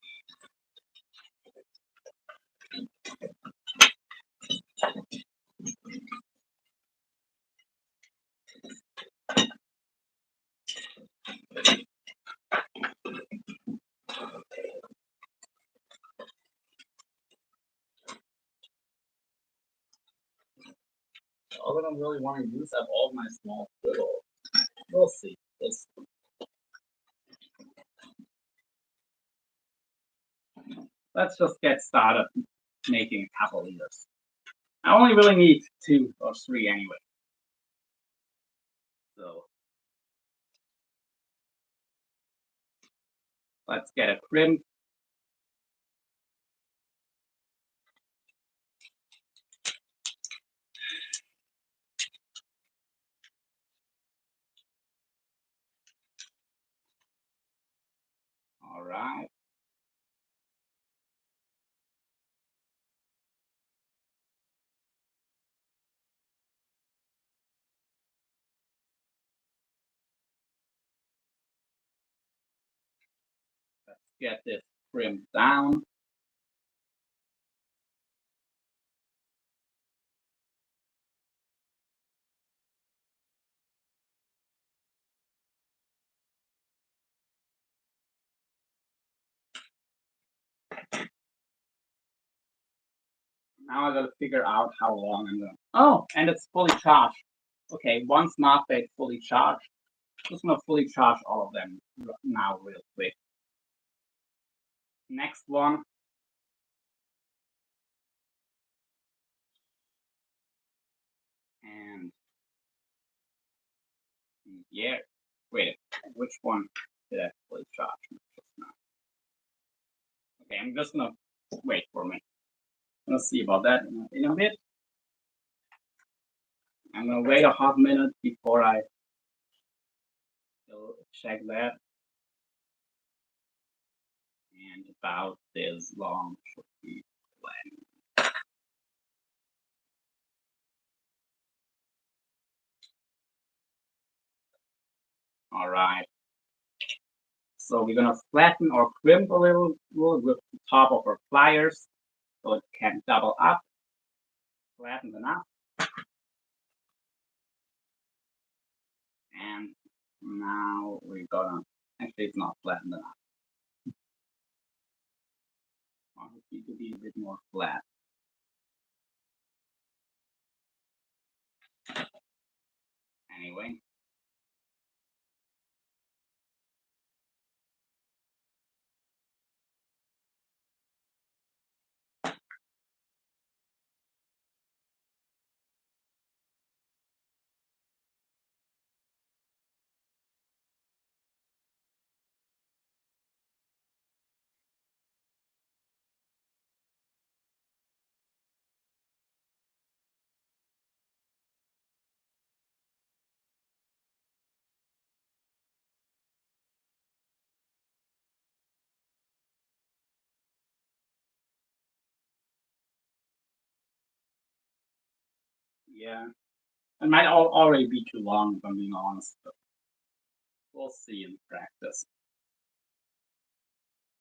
All I don't really want to use up all my small squiggles. We'll see. Let's just get started making a couple liters. I only really need 2 or 3 anyway. So let's get a crimp. All right. Let's get this crimp down. Now I gotta figure out how long I'm gonna. Oh, and it's fully charged. Okay, one SmartBait fully charged. Just gonna fully charge all of them now, real quick. Next one. And yeah, wait, which one did I fully charge? Just now. Okay, I'm just gonna wait for a minute. I'm gonna see about that in a bit. I'm gonna wait a half minute before I check that. And about this long should be plenty. All right. So we're gonna flatten or crimp a little with the top of our pliers so it can double up. Flatten enough. And now we're gonna, actually it's not flattened enough. It needs to be a bit more flat. Anyway. Yeah. It might already be too long, if I'm being honest, but we'll see in practice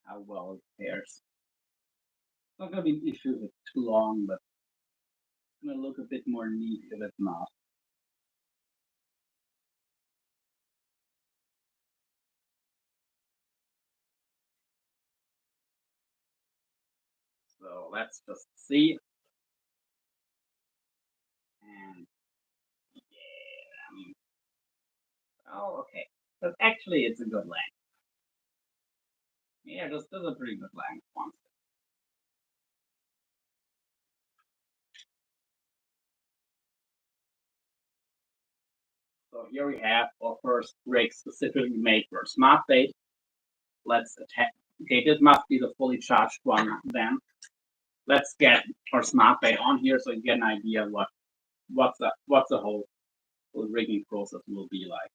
how well it pairs. It's not gonna be an issue if it's too long, but it's gonna look a bit more neat if it's not. So let's just see. And yeah, I mean, oh, okay. But actually, it's a good length. Yeah, this is a pretty good length one. So here we have our first rig specifically made for SmartBait. Let's attack. Okay, this must be the fully charged one then. Let's get our SmartBait on here so you get an idea what's the whole rigging process will be like.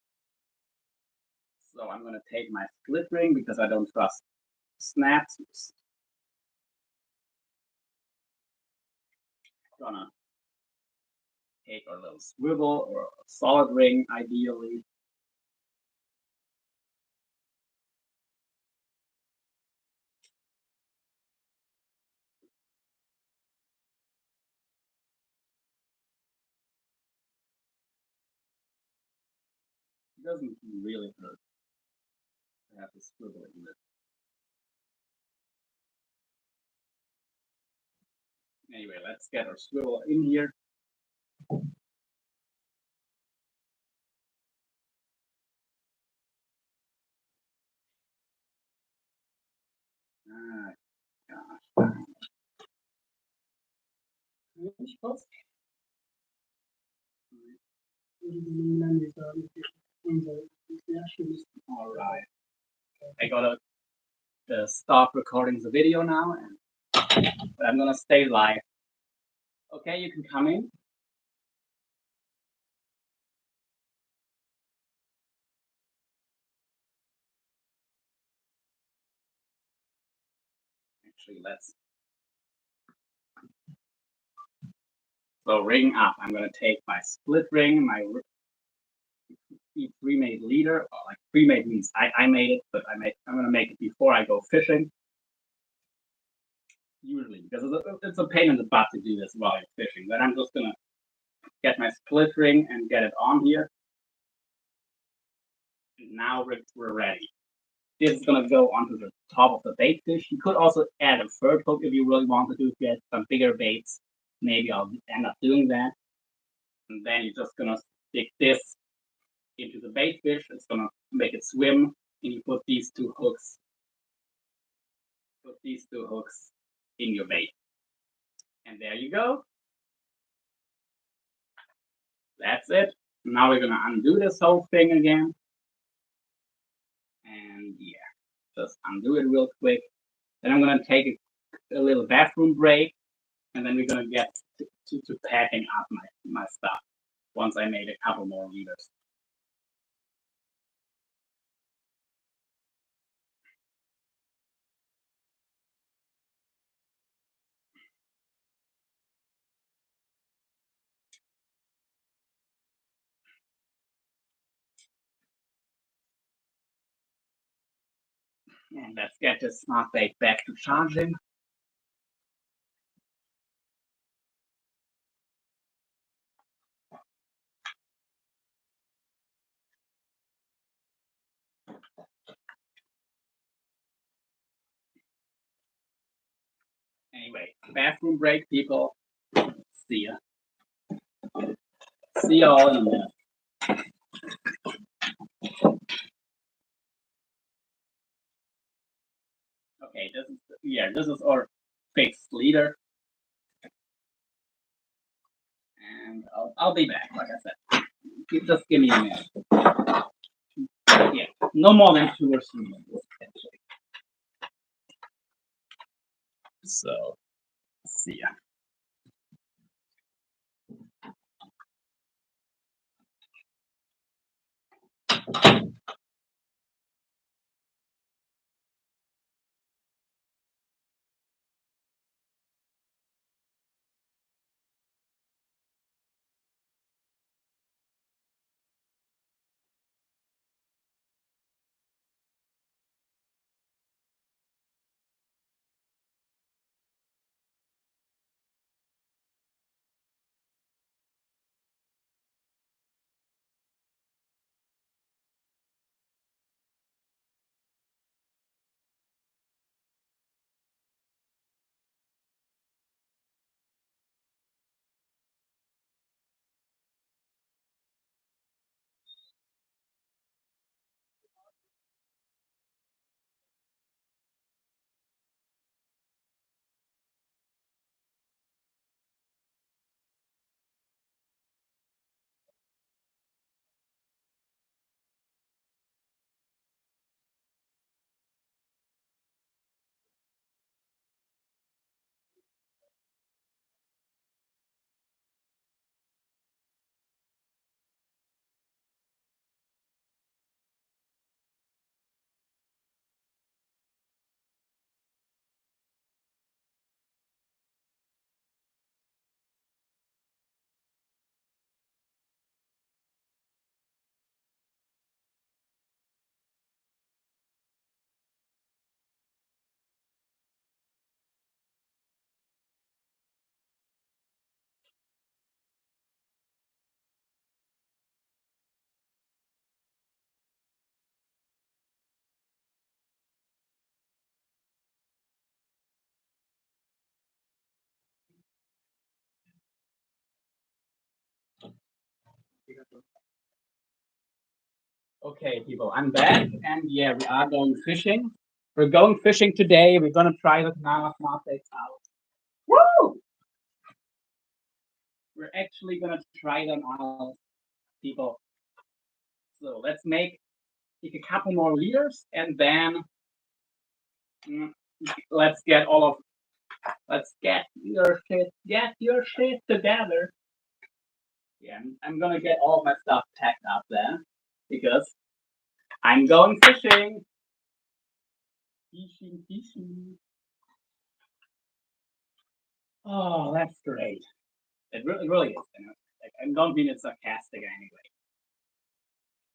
So I'm gonna take my split ring because I don't trust snaps. gonna take our little swivel or a solid ring, ideally. It doesn't really hurt to have the swivel in it. Anyway, let's get our swivel in here. Ah, gosh. All right. I gotta stop recording the video now, but I'm gonna stay live. Okay, you can come in. Actually, let's. So ring up. I'm gonna take my split ring, my pre-made leader. Like pre-made means I made it, but I'm gonna make it before I go fishing. Usually, because it's a pain in the butt to do this while you're fishing. Then I'm just gonna get my split ring and get it on here. And now we're ready. This is gonna go onto the top of the bait fish. You could also add a third hook if you really want to do get some bigger baits. Maybe I'll end up doing that. And then you're just gonna stick this into the bait fish. It's gonna make it swim. And you put these two hooks. Put these two hooks in your bait. And there you go. That's it. Now we're gonna undo this whole thing again. And yeah, just undo it real quick. Then I'm gonna take a little bathroom break, and then we're gonna get to packing up my stuff once I made a couple more leaders. And let's get this SmartBait back to charging. Anyway, bathroom break, people. See ya. See y'all in a minute. Okay, this is our fixed leader. And I'll be back, like I said. Just give me a minute. Yeah, no more than 2 or 3 minutes, actually. So, see ya. Okay, people, I'm back, and yeah, we are going fishing. We're going fishing today. We're gonna try the Kanama SmartBait out. Woo! We're actually gonna try them out, people. So let's make a couple more liters, and then mm, let's get all of let's get your shit together. Yeah, I'm gonna get all of my stuff packed up then because I'm going fishing. Fishing, fishing. Oh, that's great. It really is. You know? Like, I don't mean it sarcastic anyway.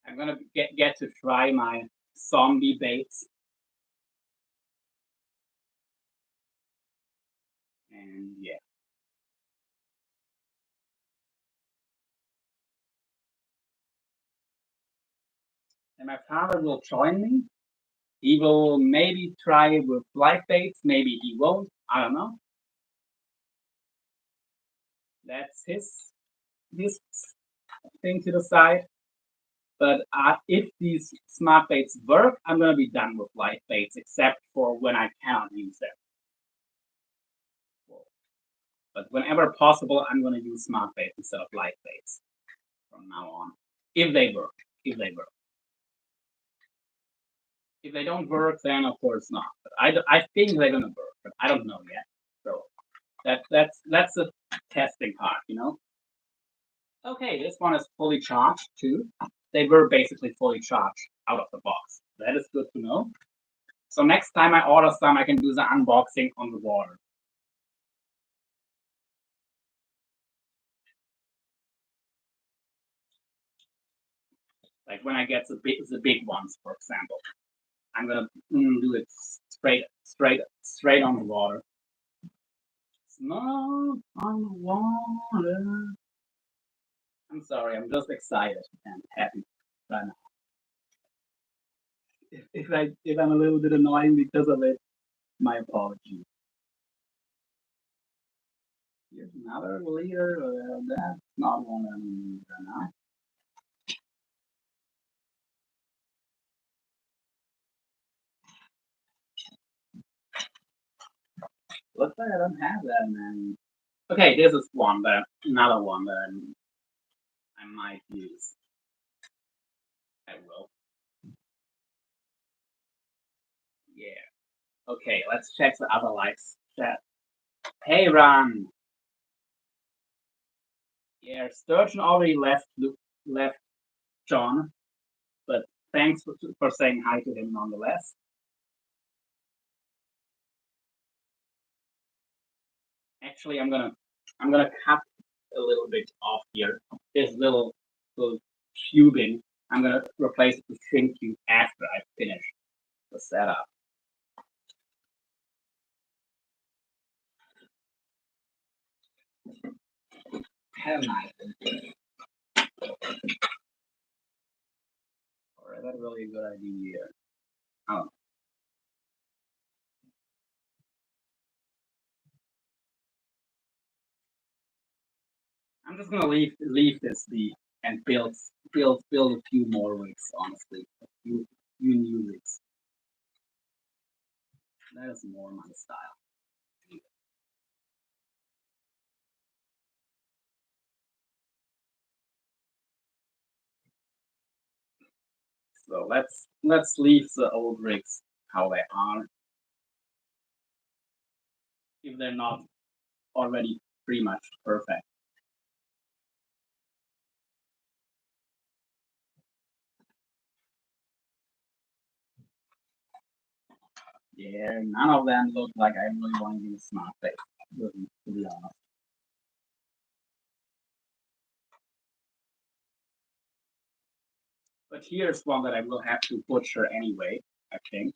I'm gonna get to try my zombie baits. And yeah. And my father will join me. He will maybe try with live baits, maybe he won't. I don't know. That's his thing to decide. But if these smart baits work, I'm gonna be done with live baits, except for when I cannot use them. But whenever possible, I'm gonna use smart baits instead of live baits from now on. If they work. If they work. If they don't work, then of course not. But I think they're gonna work, but I don't know yet. So that's the testing part, you know. Okay, this one is fully charged too. They were basically fully charged out of the box. That is good to know. So next time I order some, I can do the unboxing on the water. Like when I get the big ones, for example, I'm gonna do it straight on the water. Small on the water. I'm sorry, I'm just excited and happy right now. If I'm a little bit annoying because of it, my apologies. Here's another leader. That's not one I'm using now. Looks like I don't have that many. Okay, this is one that another one that I might use. I will. Yeah. Okay, let's check the other likes chat. Hey, Ron. Yeah, Sturgeon already left John, but thanks for saying hi to him nonetheless. Actually, I'm gonna cut a little bit off here. This little tubing. I'm gonna replace it with thin tube after I finish the setup. Have a nice day. Or is that really a good idea? Oh, I'm just gonna leave this be and build a few more rigs. Honestly, a few new rigs. That is more my style. So let's leave the old rigs how they are. If they're not already pretty much perfect. Yeah, none of them look like I really want to use SmartBait, to be honest. But here's one that I will have to butcher anyway, I think.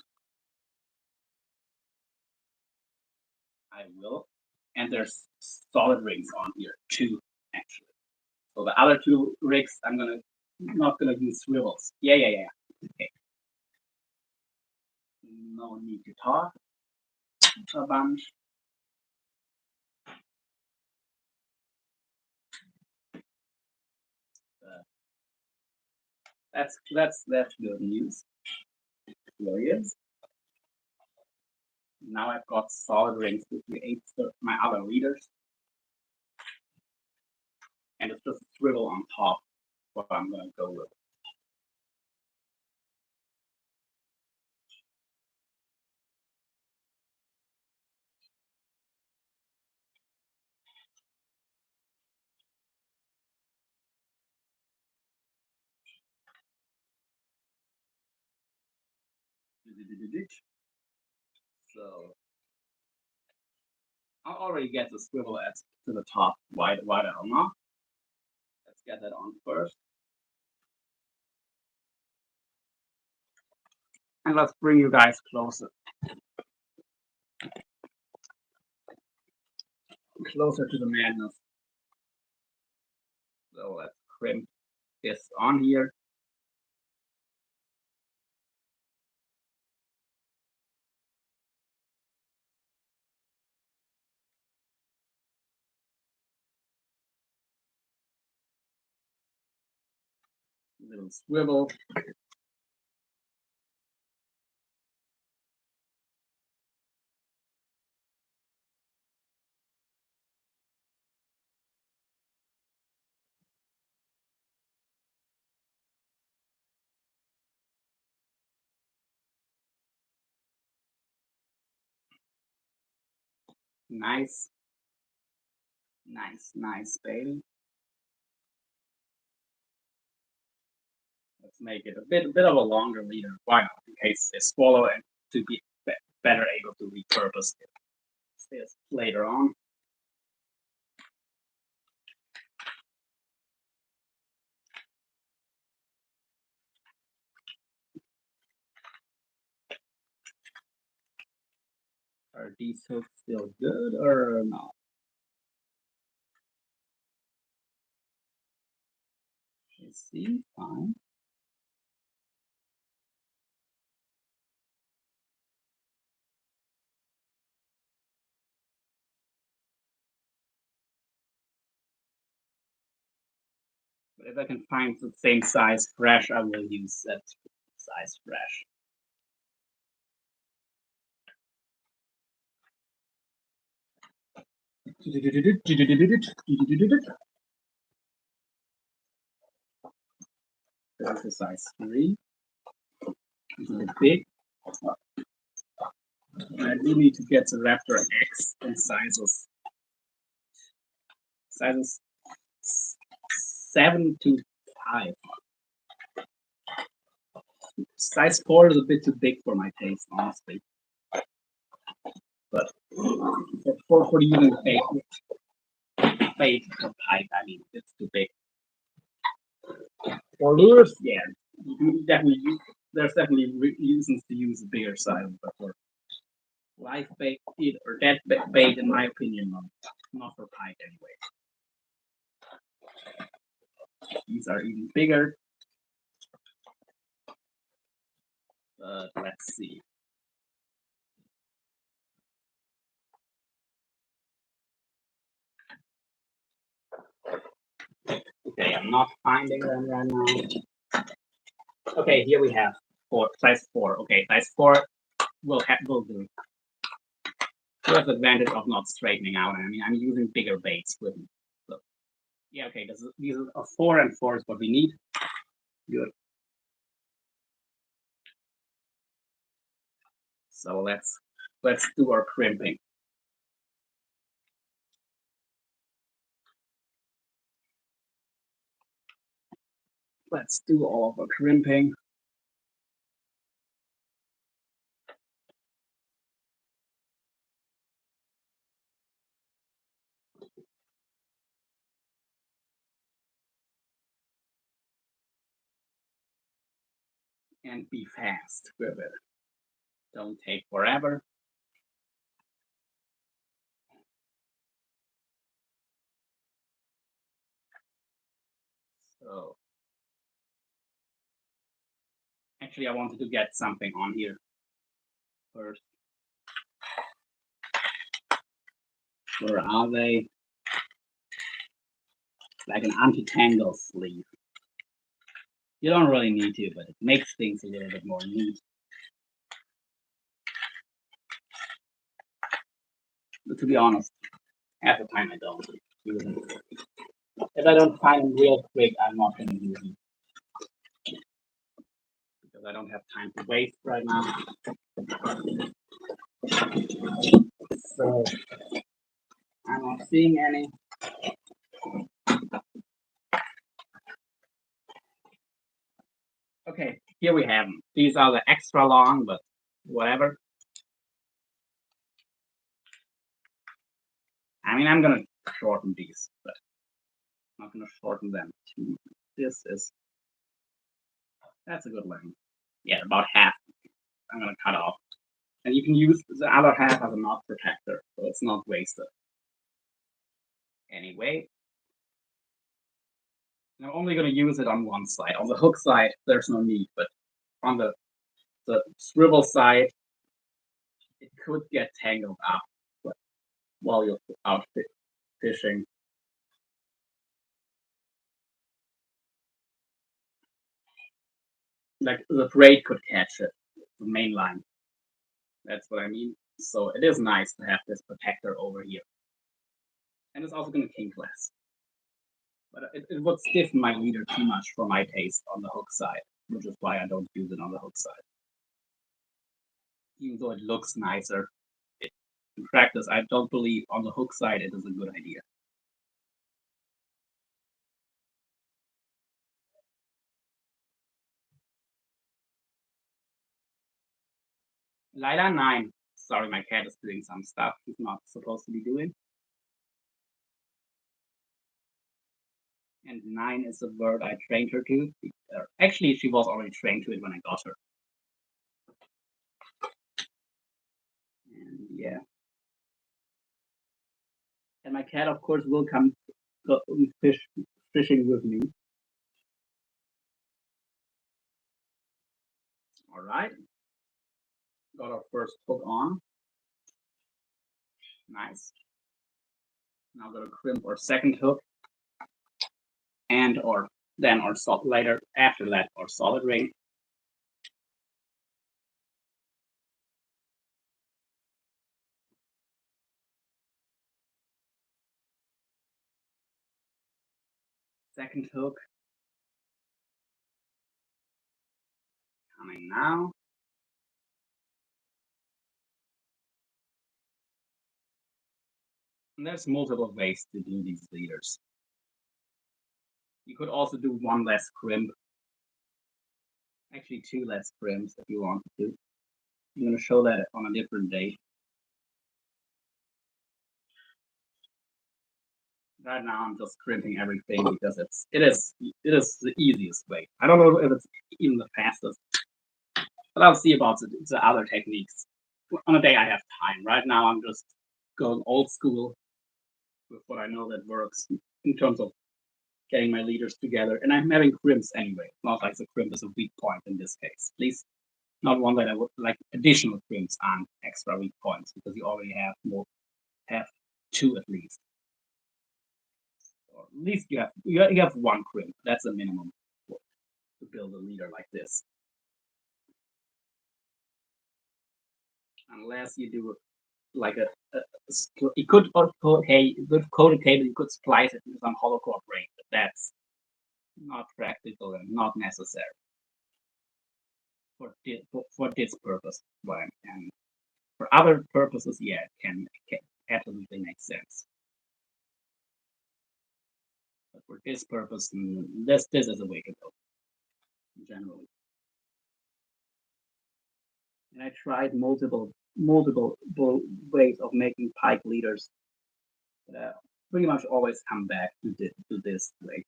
I will. And there's solid rigs on here, two actually. So the other two rigs, not gonna use swivels. Yeah. Okay. No need to talk a bunch. That's good news. There he is. Now I've got solid rings to create my other leaders. And it's just a swivel on top, what I'm going to go with. So I'll already get the swivel edge to the top. Why the hell not? Let's get that on first. And let's bring you guys closer. Closer to the madness. So let's crimp this on here. Little swivel. Nice. Nice, baby. Let's make it a bit of a longer leader. Why not? In case they swallow and to be better able to repurpose this later on. Are these hooks still good or not? Let's see, fine. But if I can find the same size fresh, I will use that size fresh. There's a size 3. It's a bit big. I do need to get the Raptor X in sizes 7 to 5. Size 4 is a bit too big for my taste, honestly. But for using bait or pipe, I mean, it's too big. For lures, yeah, there's definitely reasons to use a bigger size, but for live bait or dead bait, in my opinion, not for pike anyway. These are even bigger. But let's see. Okay, I'm not finding them right now. Okay, here we have size 4. Okay, size 4 will do. So that's the advantage of not straightening out. I mean, I'm using bigger baits with me. So, yeah, okay, these are a 4 and 4 is what we need. Good. So let's do our crimping. Let's do all of our crimping. And be fast with it. Don't take forever. So actually I wanted to get something on here first. Where are they? Like an anti-tangle sleeve. You don't really need to, but it makes things a little bit more neat. But to be honest, half the time I don't use them. If I don't find them real quick, I'm not going to use them. Because I don't have time to waste right now. So, I'm not seeing any. Okay, here we have them. These are the extra long, but whatever. I mean, I'm gonna shorten these, but I'm not gonna shorten them too much. That's a good length. Yeah, about half. I'm gonna cut off. And you can use the other half as a knot protector, so it's not wasted. Anyway, I'm only gonna use it on one side. On the hook side, there's no need, but on the swivel side, it could get tangled up while you're out fishing. Like the braid could catch it, the main line. That's what I mean. So it is nice to have this protector over here. And it's also going to kink less. But it would stiffen my leader too much for my taste on the hook side, which is why I don't use it on the hook side. Even though it looks nicer, in practice, I don't believe on the hook side it is a good idea. Lila 9. Sorry, my cat is doing some stuff he's not supposed to be doing. And 9 is a word I trained her to. Actually, she was already trained to it when I got her. And yeah. And my cat, of course, will come fishing with me. All right. Got our first hook on. Nice. Now I'm gonna crimp our second hook, and or then our later after that our solid ring. Second hook coming now. And there's multiple ways to do these leaders. You could also do one less crimp. Actually, two less crimps if you wanted to. I'm gonna show that on a different day. Right now, I'm just crimping everything because it is the easiest way. I don't know if it's even the fastest, but I'll see about the other techniques on a day I have time. Right now, I'm just going old school with what I know that works in terms of getting my leaders together. And I'm having crimps anyway. Not like the crimp is a weak point in this case. At least not one that I would like additional crimps on extra weak points because you already have two at least. Or at least you have one crimp. That's a minimum to build a leader like this. Unless you do like you could hey with coated cable you could splice it with some hollow core braid, but that's not practical and not necessary for this purpose. And for other purposes, yeah, it can absolutely make sense. But for this purpose, this is a way to go generally. And I tried multiple ways of making pike leaders, but pretty much always come back to this way.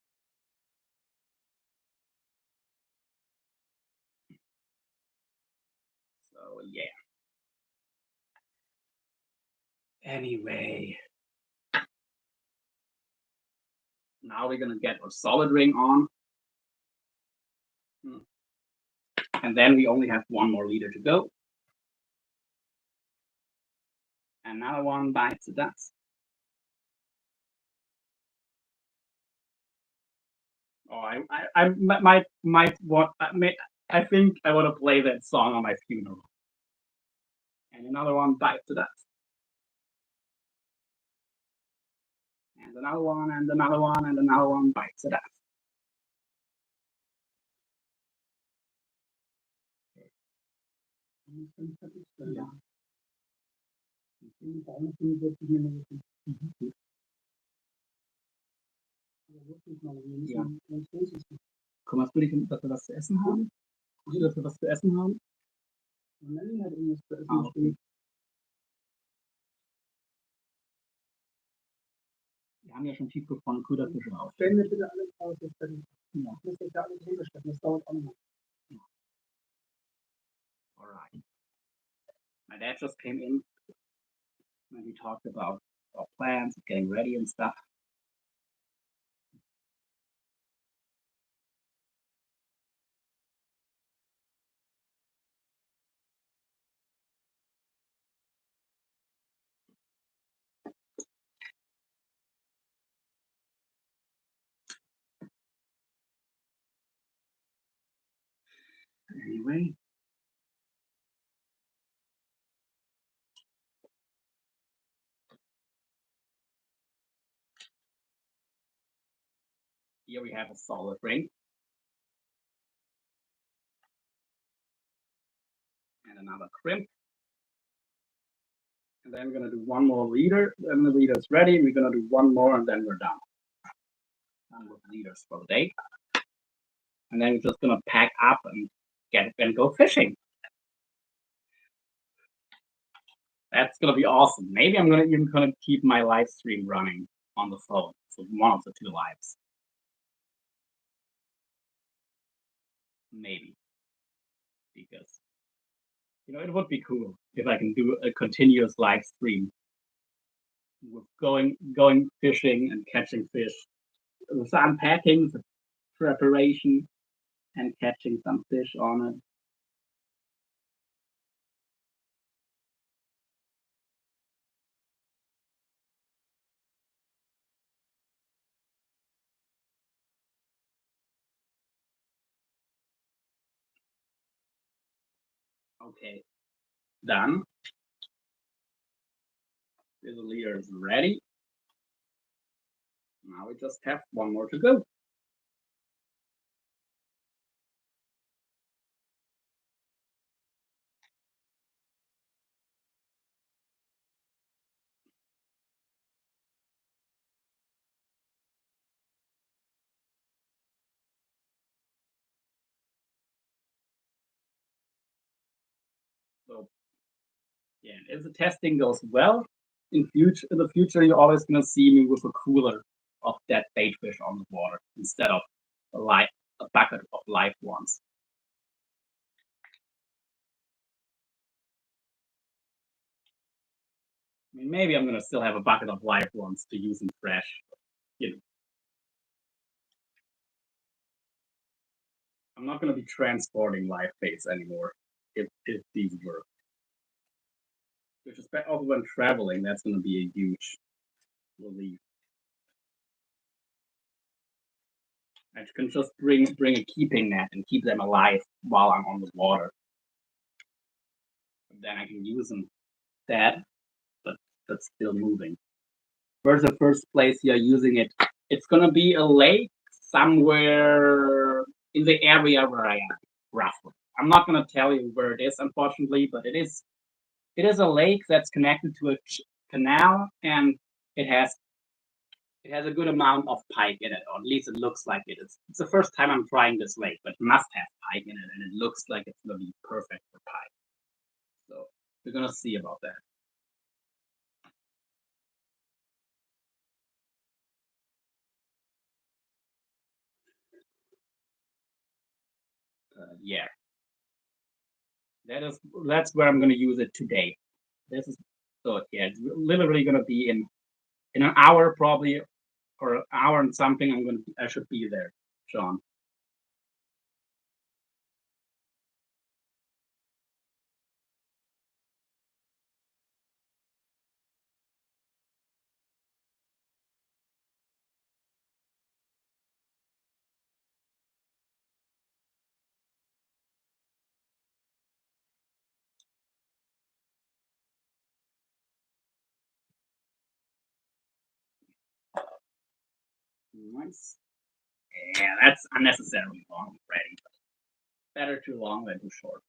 So yeah. Anyway, now we're gonna get our solid ring on. And then we only have one more leader to go. Another one bites the dust. Oh, I might want. I think I want to play that song on my funeral. And another one bites the dust. And another one, and another one, and another one bites the dust. Ja. Ja. Kümmerst du dich, dass wir was zu essen haben? Dass wir was zu essen haben? Okay. Wir haben ja schon tiefgefrorene Köderfische auf. Stellen wir bitte alles raus, jetzt fertig. Ja. Ich muss jetzt da alles hingeschleppen, das dauert auch noch. Ja. Alright. My dad just came in and we talked about our plans, getting ready and stuff. Anyway. Here we have a solid ring. And another crimp. And then we're going to do one more leader. Then the leader is ready. We're going to do one more and then we're done. Done with leaders for the day. And then we're just going to pack up and go fishing. That's going to be awesome. Maybe I'm even going to keep my live stream running on the phone. So one of the two lives. Maybe. Because, it would be cool if I can do a continuous live stream with going fishing and catching fish. With the unpacking, the preparation, and catching some fish on it. Okay, done. The leader is ready. Now we just have one more to go. So, yeah, if the testing goes well, in the future, you're always gonna see me with a cooler of dead bait fish on the water instead of a bucket of live ones. I mean, maybe I'm gonna still have a bucket of live ones to use in fresh. I'm not gonna be transporting live baits anymore if these work. Which is also when traveling, that's gonna be a huge relief. I can just bring a keeping net and keep them alive while I'm on the water. Then I can use them that, but that's still moving. Where's the first place you're using it? It's gonna be a lake somewhere in the area where I am, roughly. I'm not gonna tell you where it is, unfortunately, but it is a lake that's connected to a canal, and it has a good amount of pike in it, or at least it looks like it is. It's the first time I'm trying this lake, but it must have pike in it, and it looks like it's gonna be perfect for pike. So we're gonna see about that. Yeah, that's where I'm gonna use it today. This is so yeah, it's literally gonna be in an hour probably, or an hour and something. I should be there, Sean. Nice. Yeah, that's unnecessarily long already. Better too long than too short.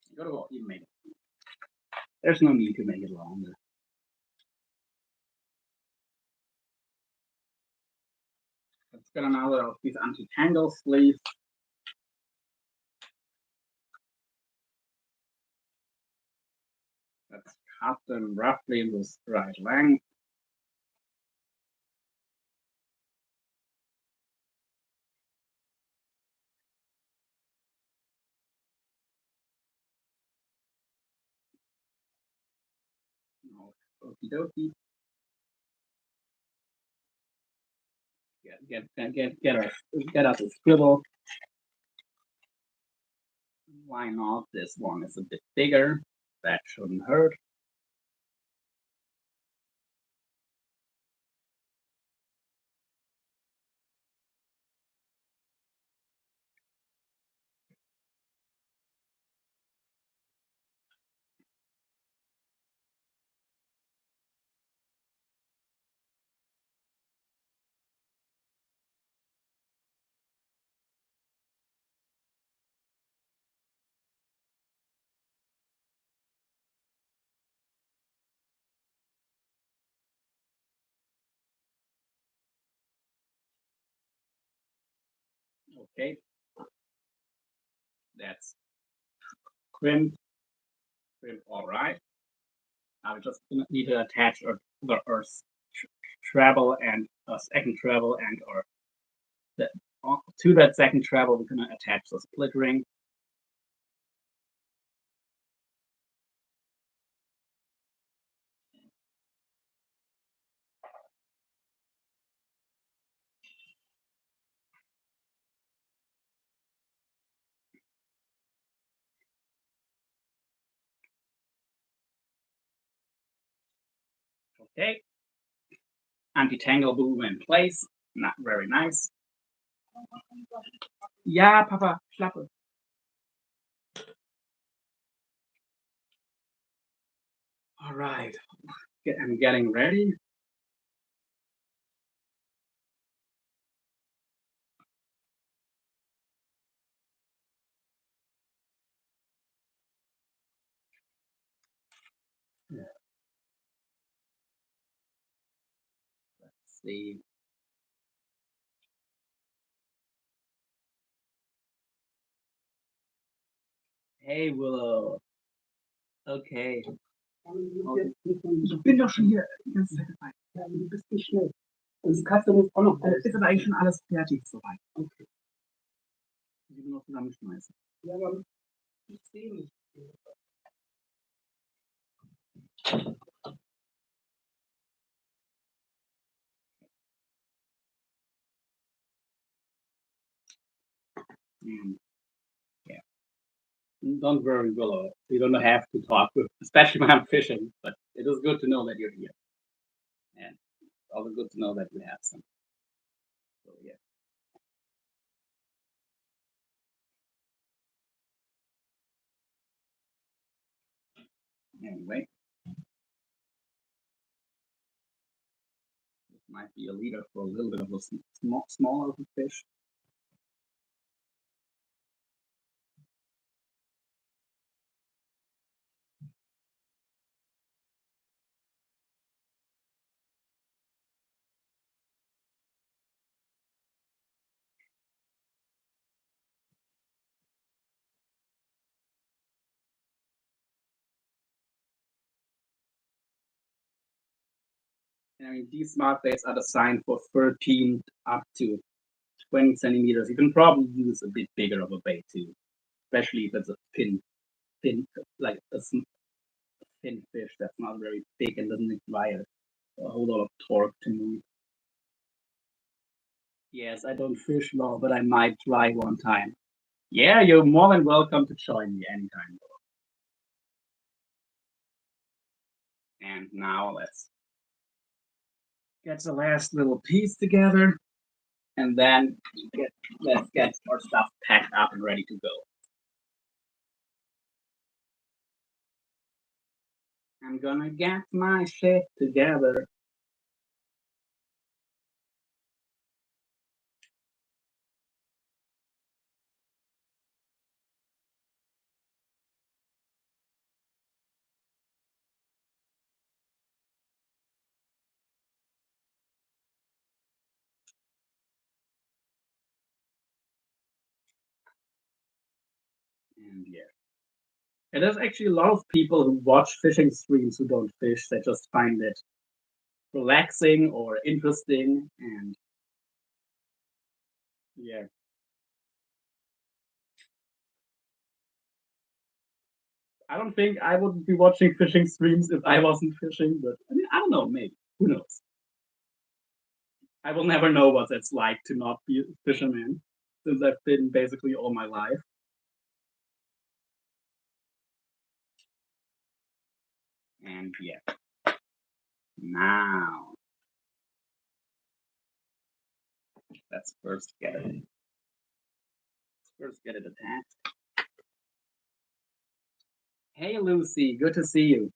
You gotta go even make it. There's no need to make it longer. Let's get another of these anti-tangle sleeves. Let's cut them roughly in this right length. Okie dokie. Get us a scribble. Why not? This one is a bit bigger. That shouldn't hurt. Okay. That's crimp. All right. I just need to attach or treble and a second treble and or the, to that second treble we're gonna attach the split ring. Okay. Anti-tangle boom in place. Not very nice. Ja, Papa, Klappe. All right. I'm getting ready. Let's see. Hey, Willow. Okay. Ich bin doch schon hier die ganze Zeit dabei. Ja, du bist nicht schnell. Und die Katze muss auch noch. Ist aber eigentlich schon alles fertig soweit. Okay. Ich will noch zusammenschmeißen. Ja, aber ich sehe nicht. Yeah. Don't worry, Willow. You don't have to talk with, especially when I'm fishing. But it is good to know that you're here, and it's also good to know that you have some. So yeah. Anyway, this might be a leader for a little bit of a smaller fish. I mean, these smart baits are designed for 13 up to 20 centimeters. You can probably use a bit bigger of a bait too, especially if it's a thin, like a thin fish that's not very big and doesn't require a whole lot of torque to move. Yes, I don't fish law, but I might try one time. Yeah, you're more than welcome to join me anytime. And now let's get the last little piece together, and then let's get our stuff packed up and ready to go. I'm gonna get my shit together. And yeah. And there's actually a lot of people who watch fishing streams who don't fish. They just find it relaxing or interesting. And yeah, I don't think I would be watching fishing streams if I wasn't fishing, but I mean, I don't know, maybe. Who knows? I will never know what it's like to not be a fisherman since I've been basically all my life. And yeah, now let's first get it attached. Hey Lucy, good to see you.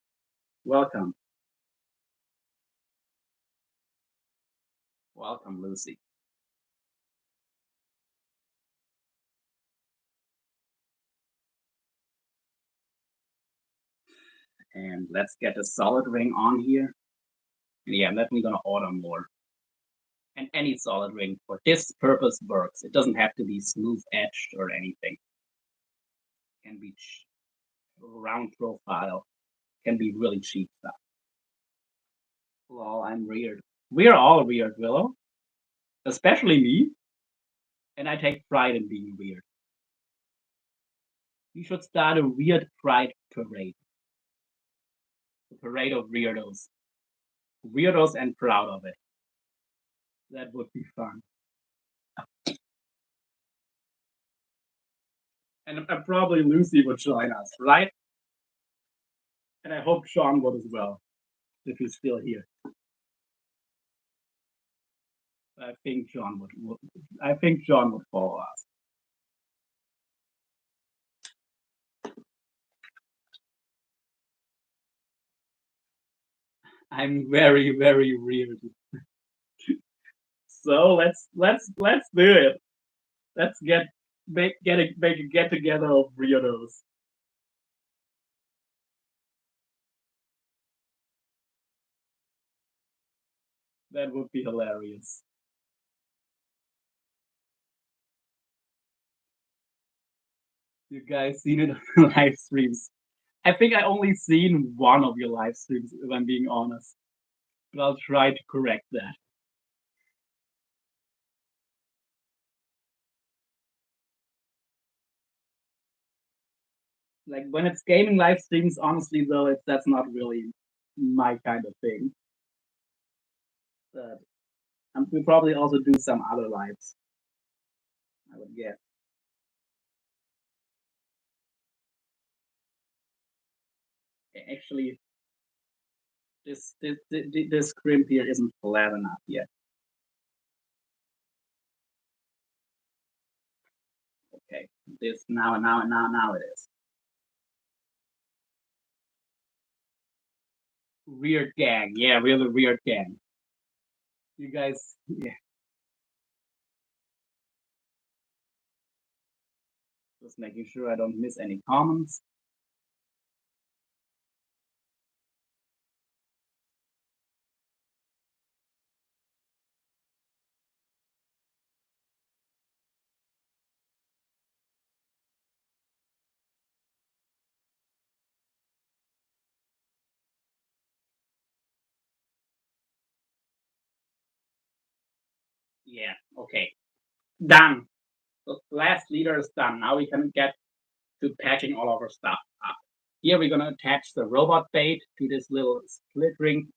Welcome. Welcome, Lucy. And let's get a solid ring on here. And yeah, I'm definitely gonna order more. And any solid ring for this purpose works. It doesn't have to be smooth edged or anything. It can be round profile. It can be really cheap stuff. Lol, I'm weird. We're all weird, Willow. Especially me. And I take pride in being weird. You should start a weird pride parade. A parade of weirdos. Weirdos and proud of it. That would be fun. And probably Lucy would join us, right? And I hope Sean would as well, if he's still here. I think I think John would follow us. I'm very, very weird. So let's do it. Let's make a get together of weirdos. That would be hilarious. You guys seen it on live streams. I think I only seen one of your live streams, if I'm being honest. But I'll try to correct that. Like when it's gaming live streams, honestly though, that's not really my kind of thing. But we'll probably also do some other lives, I would guess. Actually, this crimp here isn't flat enough yet. Okay, this now it is. Weird gang, yeah, really weird gang. You guys, yeah, just making sure I don't miss any comments. Yeah, okay, done. The last leader is done. Now we can get to patching all of our stuff up. Here we're gonna attach the robot bait to this little split ring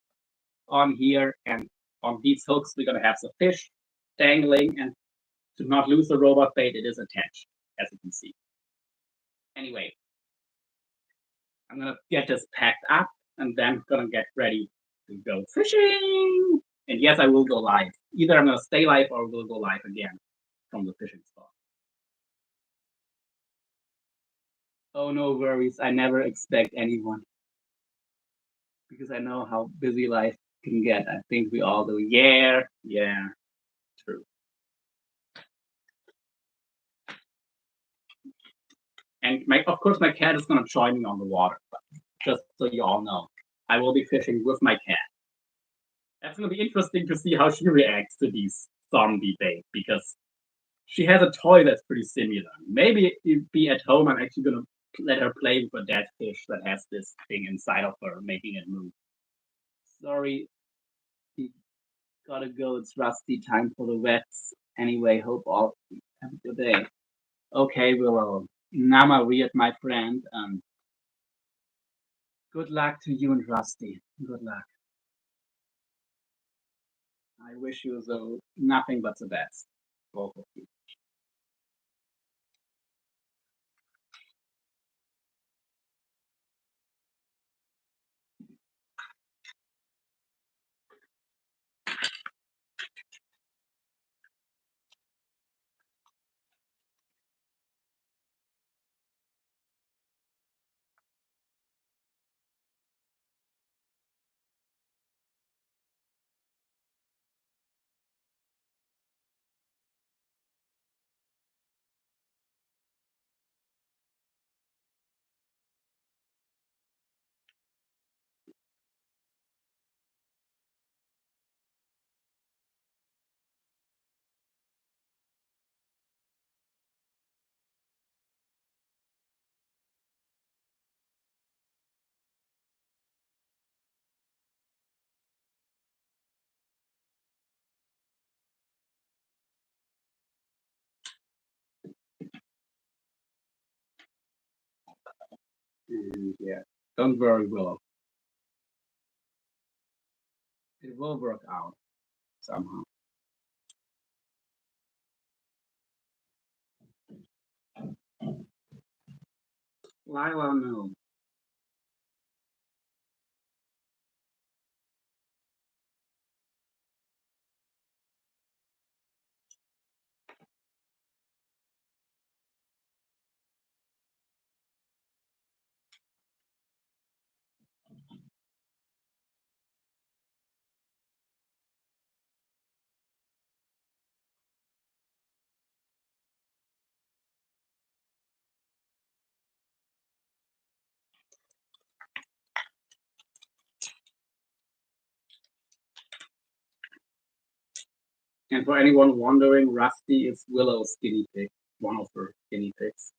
on here, and on these hooks we're gonna have the fish dangling, and to not lose the robot bait, it is attached, as you can see. Anyway, I'm gonna get this packed up and then gonna get ready to go fishing. And yes, I will go live. Either I'm gonna stay live or we'll go live again from the fishing spot. Oh, no worries. I never expect anyone because I know how busy life can get. I think we all do. Yeah, yeah, true. And of course, my cat is gonna join me on the water. But just so you all know, I will be fishing with my cat. That's gonna be interesting to see how she reacts to these zombie bait because She has a toy that's pretty similar. Maybe if be at home, I'm actually gonna let her play with a dead fish that has this thing inside of her, making it move. Sorry, you gotta go. It's rusty time for the vets. Anyway, hope all have a good day. Okay, Willow. Nama weird, my friend, and good luck to you and Rusty. Good luck. I wish you the nothing but the best, both of you. And yeah, don't worry, Willow. It will work out somehow. Lila, no. And for anyone wondering, Rusty is Willow's guinea pig, one of her guinea pigs.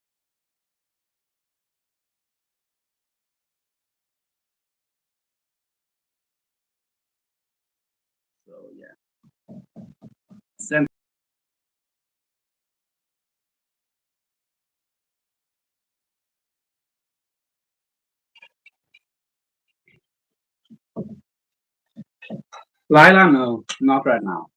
So yeah. Send Lila, no, not right now.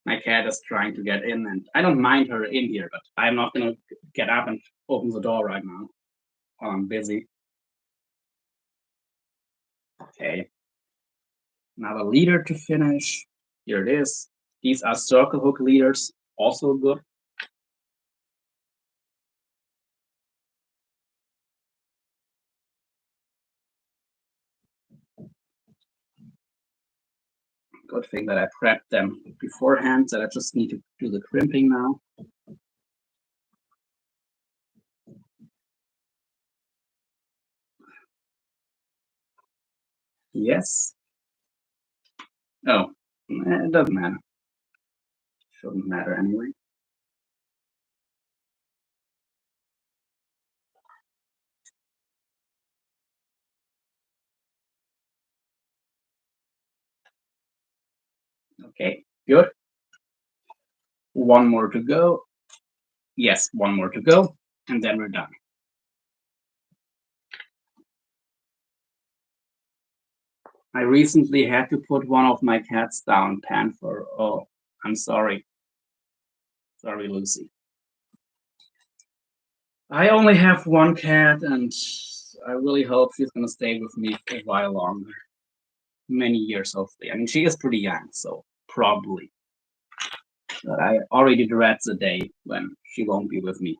My cat is trying to get in, and I don't mind her in here, but I'm not gonna get up and open the door right now while I'm busy. Okay, another leader to finish. Here it is. These are circle hook leaders, also good. Good thing that I prepped them beforehand, that I just need to do the crimping now. Yes. Oh, it doesn't matter. Shouldn't matter anyway. Okay, good. One more to go. Yes, one more to go, and then we're done. I recently had to put one of my cats down, Panther. Oh, I'm sorry. Sorry, Lucy. I only have one cat, and I really hope she's gonna stay with me for a while longer. Many years, hopefully. I mean, she is pretty young, so probably. But I already dread the day when she won't be with me.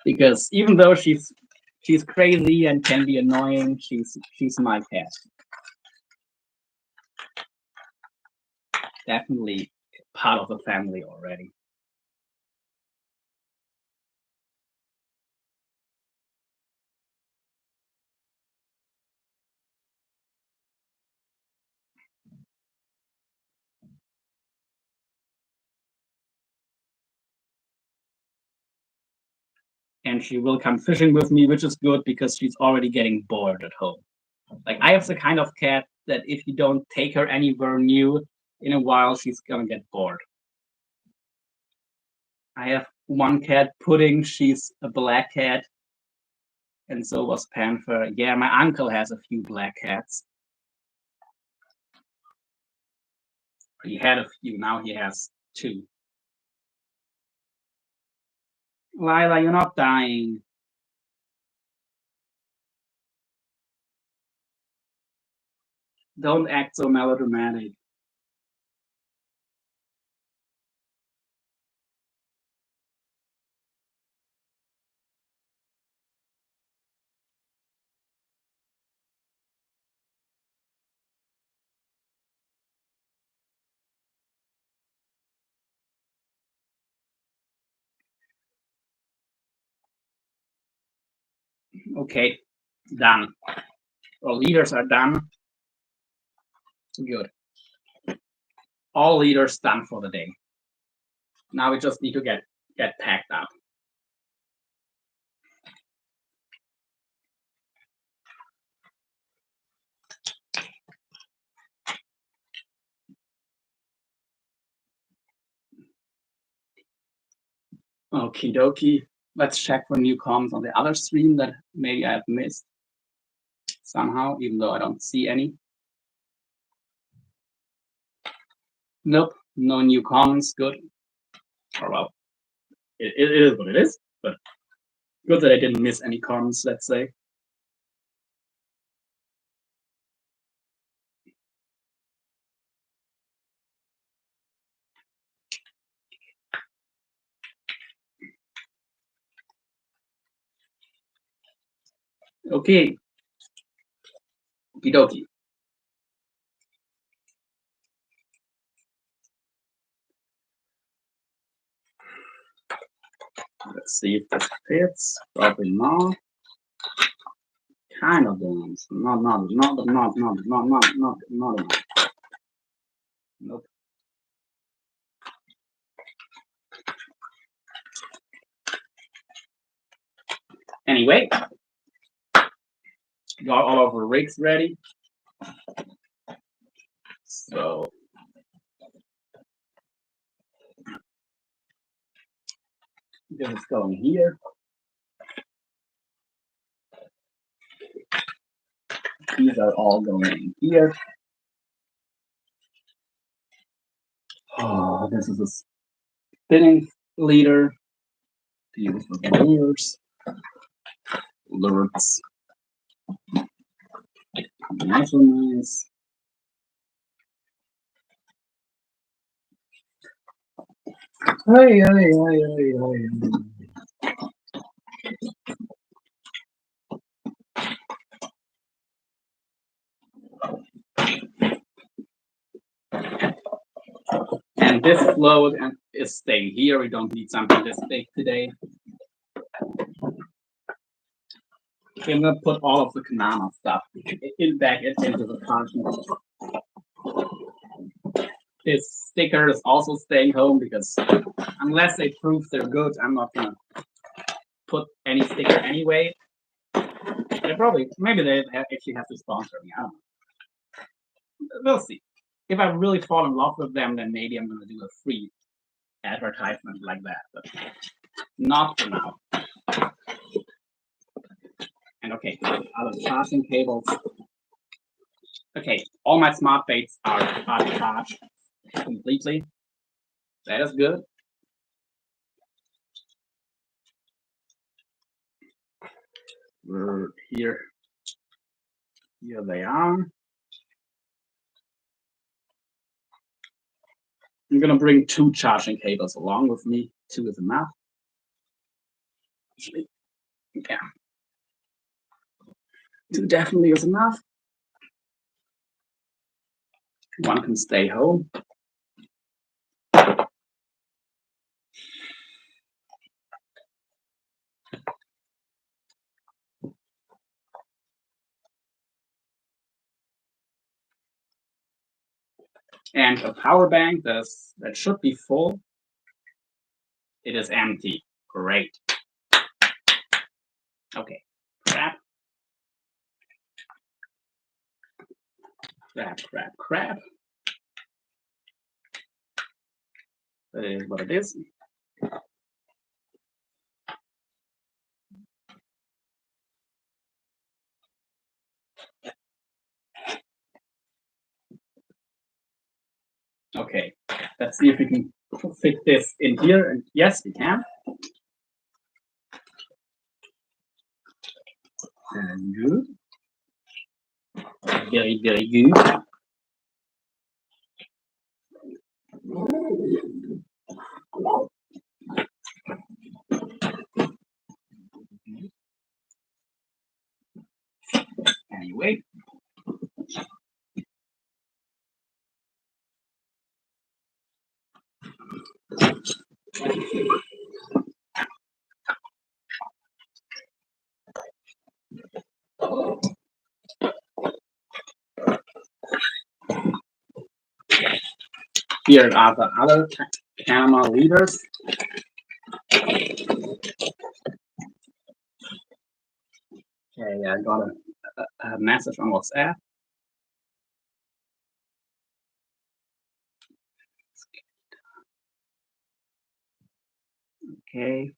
Because even though she's crazy and can be annoying, she's my cat. Definitely part of the family already. and she will come fishing with me, which is good because she's already getting bored at home. Like I have the kind of cat that if you don't take her anywhere new in a while, she's gonna get bored. I have one cat, Pudding. She's a black cat, and so was Panther. Yeah, my uncle has a few black cats. He had a few, now he has two. Lila, you're not dying. Don't act so melodramatic. Okay, done. All leaders are done. Good. All leaders done for the day. Now we just need to get packed up. Okie dokie. Let's check for new comms on the other stream that maybe I have missed somehow, even though I don't see any. Nope, no new comms. Good. Or well, it is what it is, but good that I didn't miss any comms, let's say. Okay. Okie dokie. Let's see if this fits. Probably not. Kind of does. Not enough. Nope. Anyway, got all of our rigs ready. So this is going here. These are all going in here. Oh, this is a spinning leader. Use the lures. Lures. Nice and nice. Hey. And this float is staying here. We don't need something this big today. Okay, I'm gonna put all of the Kanama stuff back into the content. This sticker is also staying home because unless they prove they're good, I'm not gonna put any sticker anyway. They probably, maybe they actually have to sponsor me. I don't know. We'll see. If I really fall in love with them, then maybe I'm gonna do a free advertisement like that, but not for now. And okay, other charging cables. Okay, all my SmartBaits are charged completely. That is good. We're here. Here they are. I'm gonna bring 2 charging cables along with me. 2 is enough. Actually, yeah. 2 definitely is enough. 1 can stay home. And a power bank that should be full. It is empty. Great. Okay, crab. Crab, crab, crab. That is what it is. Okay, let's see if we can fit this in here. And yes, we can. Very good. Very, very good. Anyway. Here are the other Kanama leaders. Okay, I got a message on WhatsApp. Okay.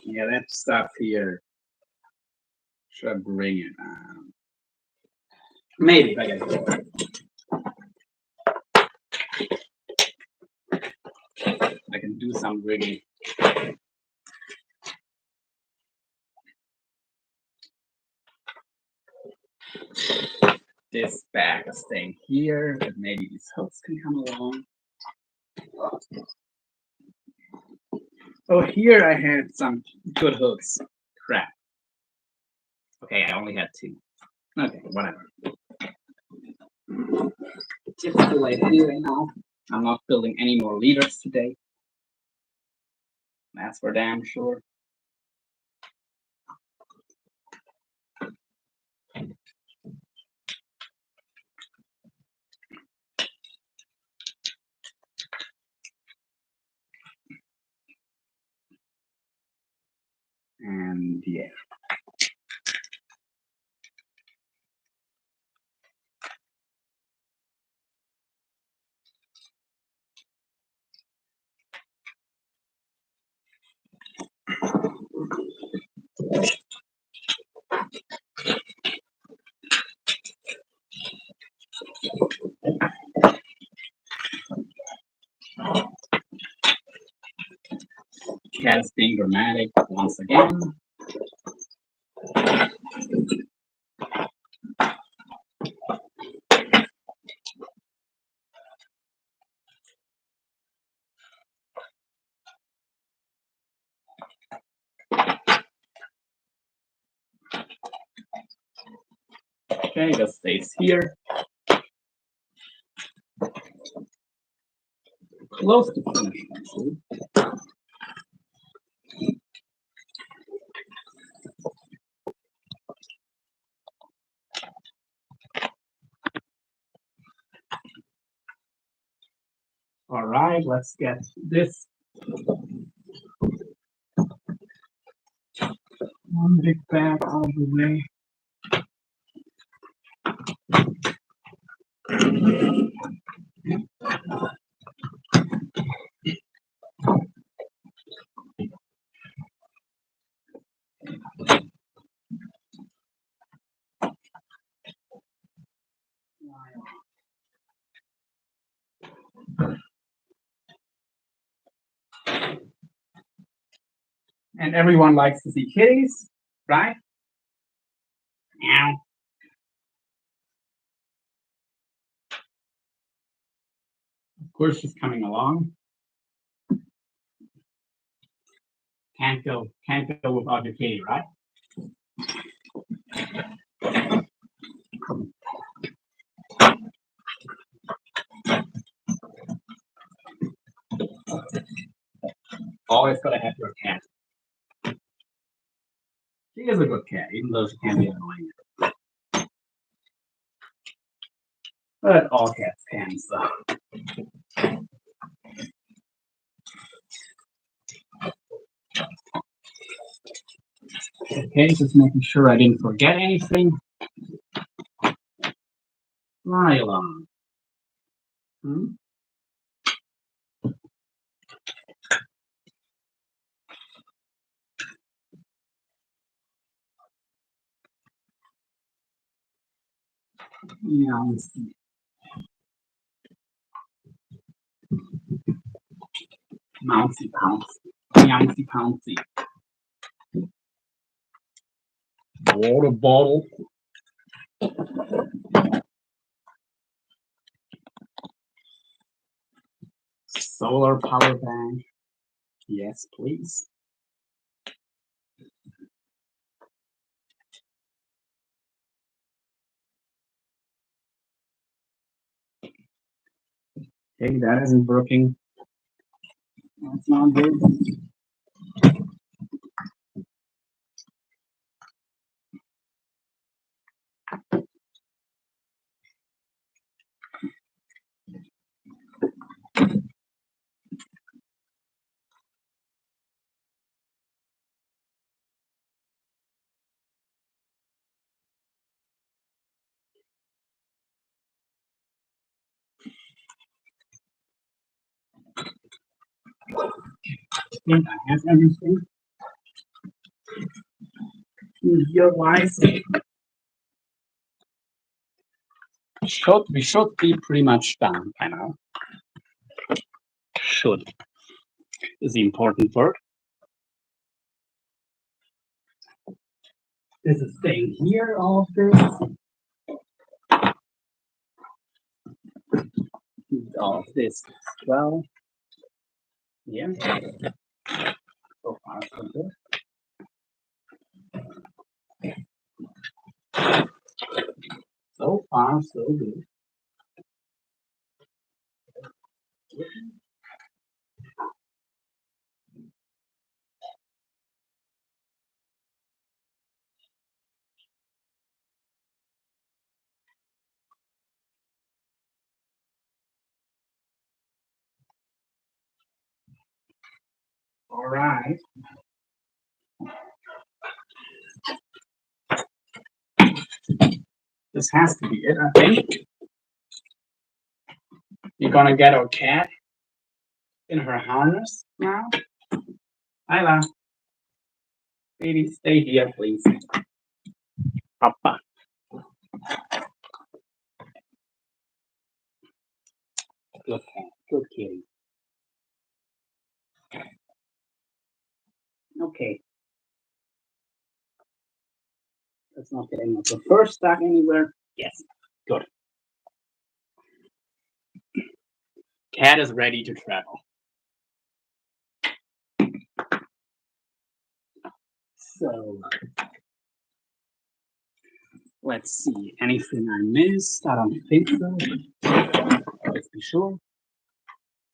Yeah, that stuff here should bring it. Maybe I get it. I can do some rigging. This bag is staying here, but maybe these hooks can come along. Oh, here I had some good hooks. Crap. Okay, I only had 2. Okay, whatever. Typical way of doing now. I'm not building any more leaders today. That's for damn sure. And yeah. Cat is being dramatic once again. Okay, that stays here. Close to finish, actually. All right, let's get this one big bag out of the way. And everyone likes to see kitties, right? Meow. Of course, she's coming along. Can't go without your kitty, right? is a good cat, even though she can be annoying. But all cats can, so. Okay, just making sure I didn't forget anything. Fly along. Mousy. Mousy pouncy. Mousy pouncy. Water bottle. Solar power bank. Yes, please. Okay, that isn't working. That's not good. I think I have everything. Your wise. We should be pretty much done by now. Should is the important word. This is staying here, all of this. All of this as well. Yeah. So far, so good. So far, so good. All right. This has to be it, I think. You're gonna get our cat in her harness now. Hyla, baby, stay here, please. Papa. Good cat, good kitty. Okay. Let's not get any of the fur stuck anywhere. Yes, good. Cat is ready to travel. So, let's see. Anything I missed? I don't think so. Let's be sure.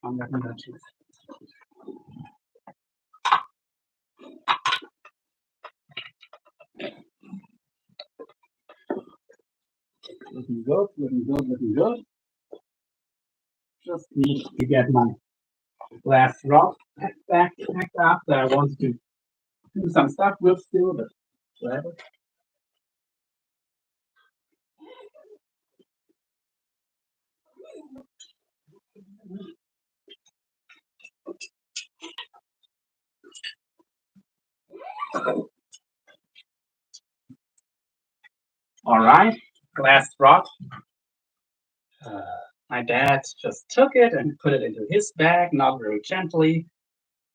I'm not gonna touch it. Looking good, looking good, looking good. Just need to get my last rock packed up that I wanted to do some stuff with still, but whatever. All right, glass rock. My dad just took it and put it into his bag, not very gently.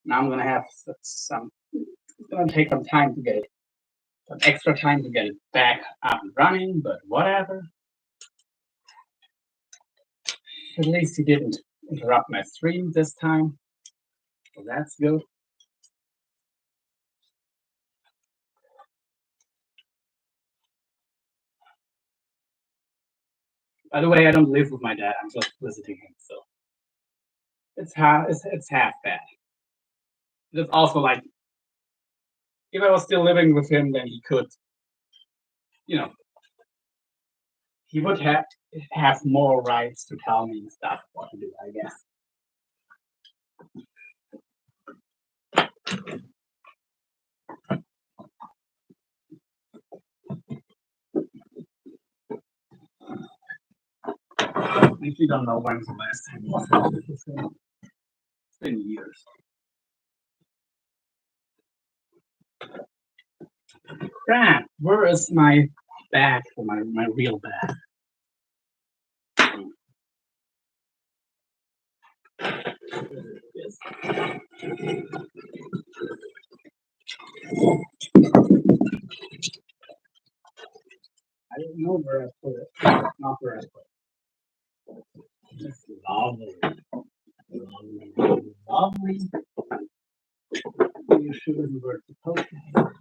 Now I'm gonna have some. It's gonna take some time to get it, some extra time to get it back up and running, but whatever. At least he didn't interrupt my stream this time, so that's good. By the way, I don't live with my dad. I'm just visiting him, so it's half bad. It's also like if I was still living with him, then he could, you know, he would have more rights to tell me stuff what to do, I guess. I actually don't know when's the last time I was with him. It's been years. Brad, where is my bag for my real bag? Yes. I don't know where I put it. Not where I put it. It's lovely. Lovely. Lovely. You shouldn't wear the supposed to.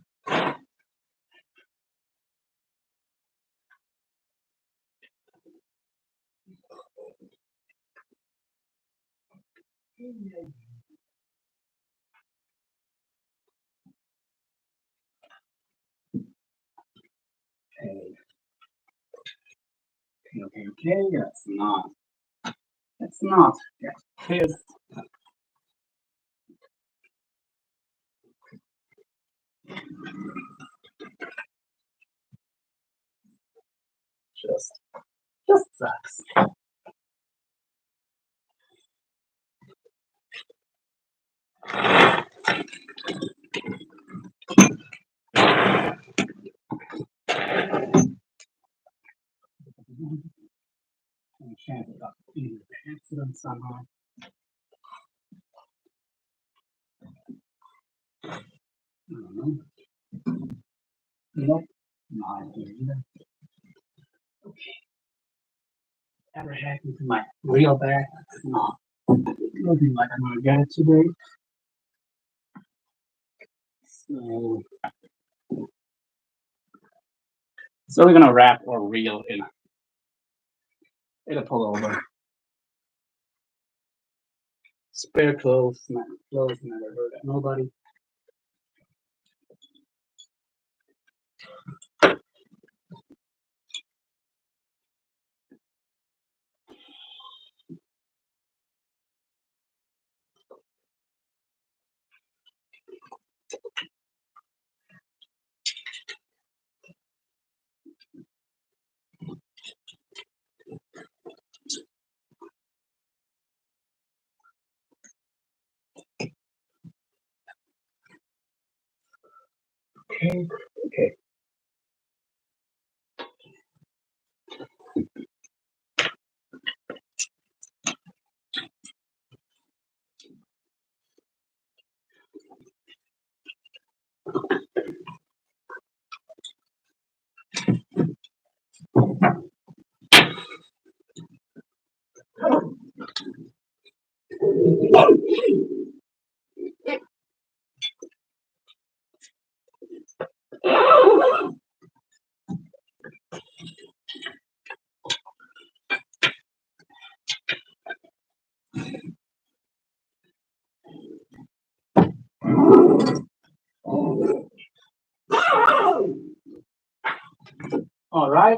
Okay. That's not. That's not. Get pissed. Just sucks. Any chance of being an accident somehow? I don't know. Nope. Not here either. Okay. Ever happened to my real bag? Not looking like I'm gonna get it today. So we're gonna wrap or reel in a pullover. Spare clothes never hurt nobody. Okay. All right.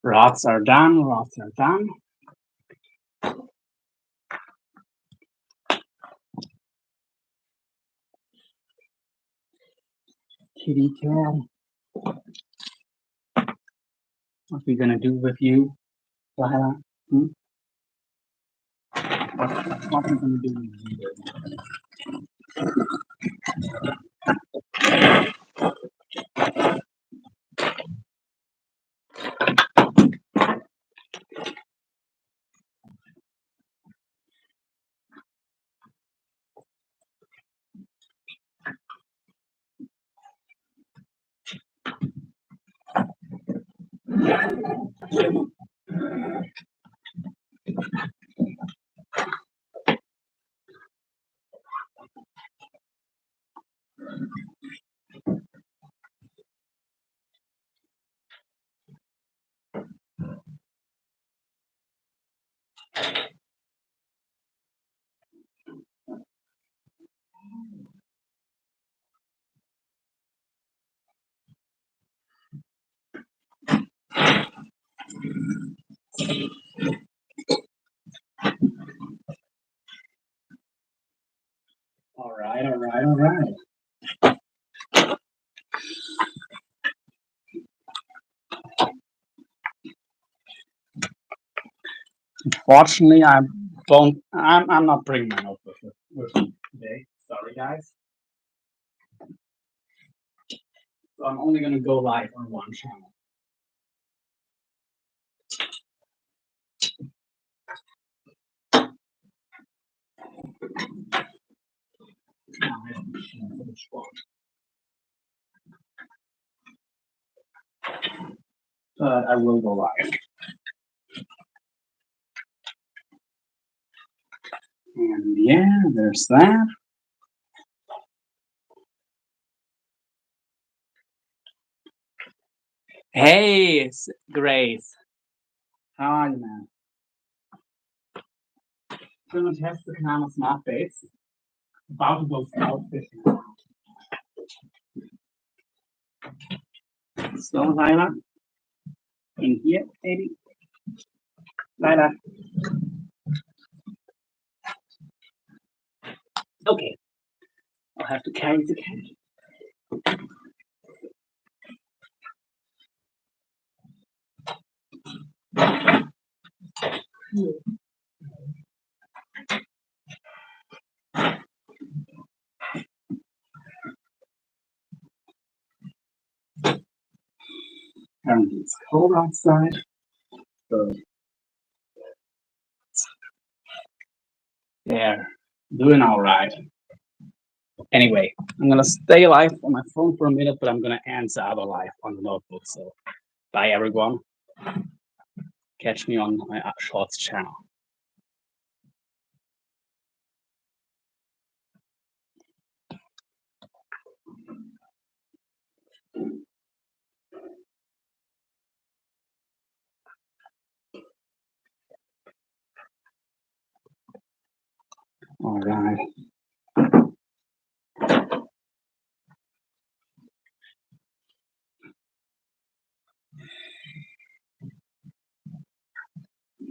Rods are done. Rods are done. Kitty cat. What are we gonna do with you, Lila? Hmm? What are we gonna do with you? All right, all right, all right. Fortunately, I'm not bringing my notebook with me today. Sorry, guys. So I'm only gonna go live on one channel. But I will go live. And yeah, there's that. Hey, Grace. How are you, man? Gonna test the Kanama SmartBaits. About to go scout fishing. So, Lila, in here, maybe. Lila. Okay, I'll have to carry the cat. Apparently it's cold outside, so they're doing all right. Anyway, I'm gonna stay live on my phone for a minute, but I'm gonna answer other live on the notebook. So, bye everyone. Catch me on my Shorts channel. All right.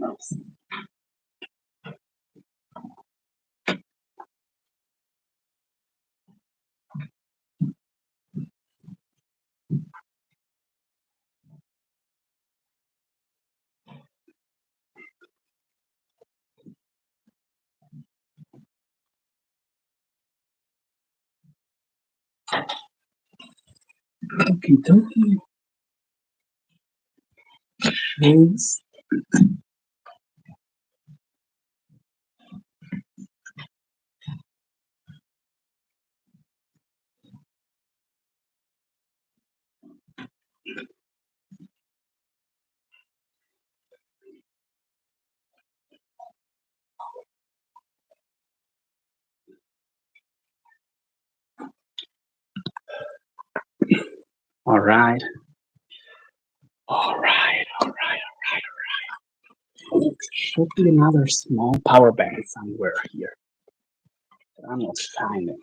Oops. Okie dokie. Shoes. All right. All right. All right. All right. All right. Should be another small power bank somewhere here. But I'm not finding.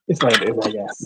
It's like it is, I guess.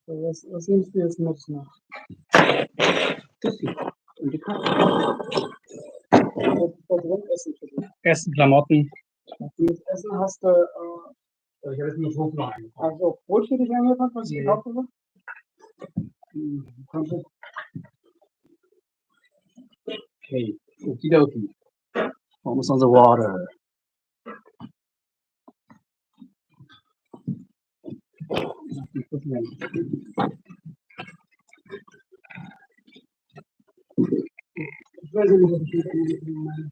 Was nimmst du jetzt mit noch? Das hier. Und die Karte. Warum Essen für dich? Essen, Klamotten. Mit Essen hast du, ich habe jetzt nur Brot noch eingepackt. Also Brot für dich eingepackt, was ich gekauft habe? Okay, okidoki. Almost on the water. Ich weiß nicht, was ich meine.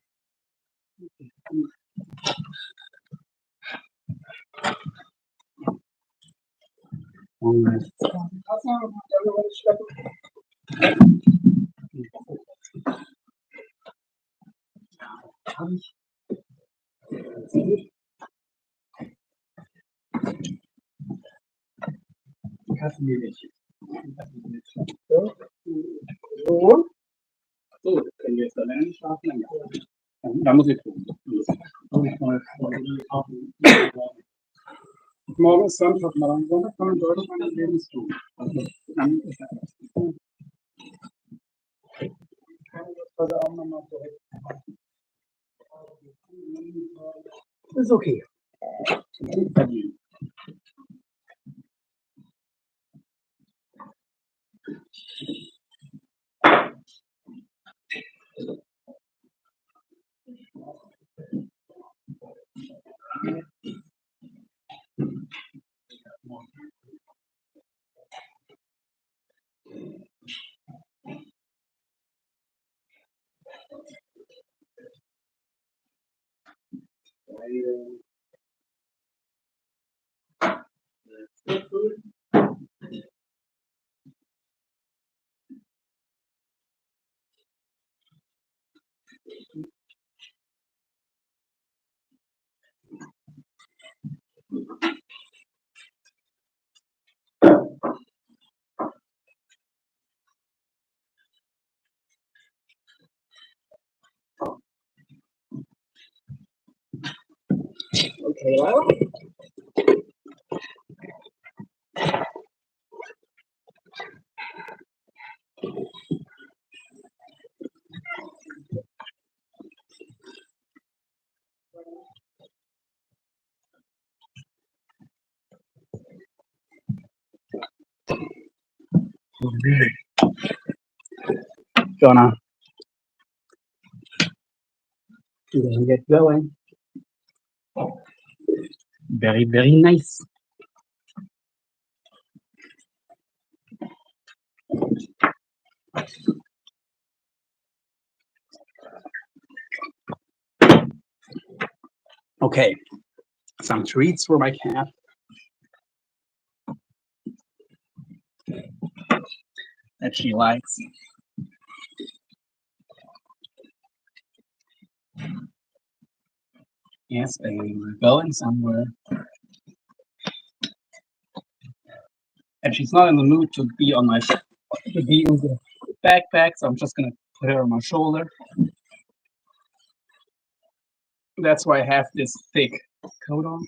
Kaffee nicht. So. So, können wir jetzt alleine schlafen? Ja. Da muss ich tun. Morgen ist Sonntag, mal am Sonntag kann man Deutsch mein Lebens tun. Also, dann ist das. Heute Abend nochmal zurück. Ist okay. Okay, well. Gonna get going. Very, very nice. Okay, some treats for my cat. That she likes. Yes, baby, we're going somewhere. And she's not in the mood to be in the backpack, so I'm just gonna put her on my shoulder. That's why I have this thick coat on.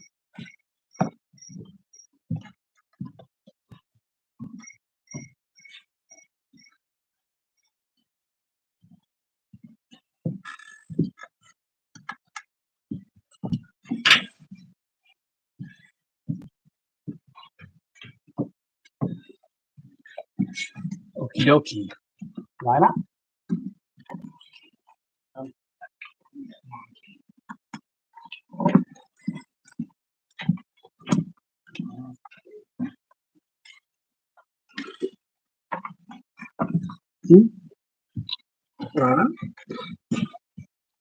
Okie dokie. Lila? Lila?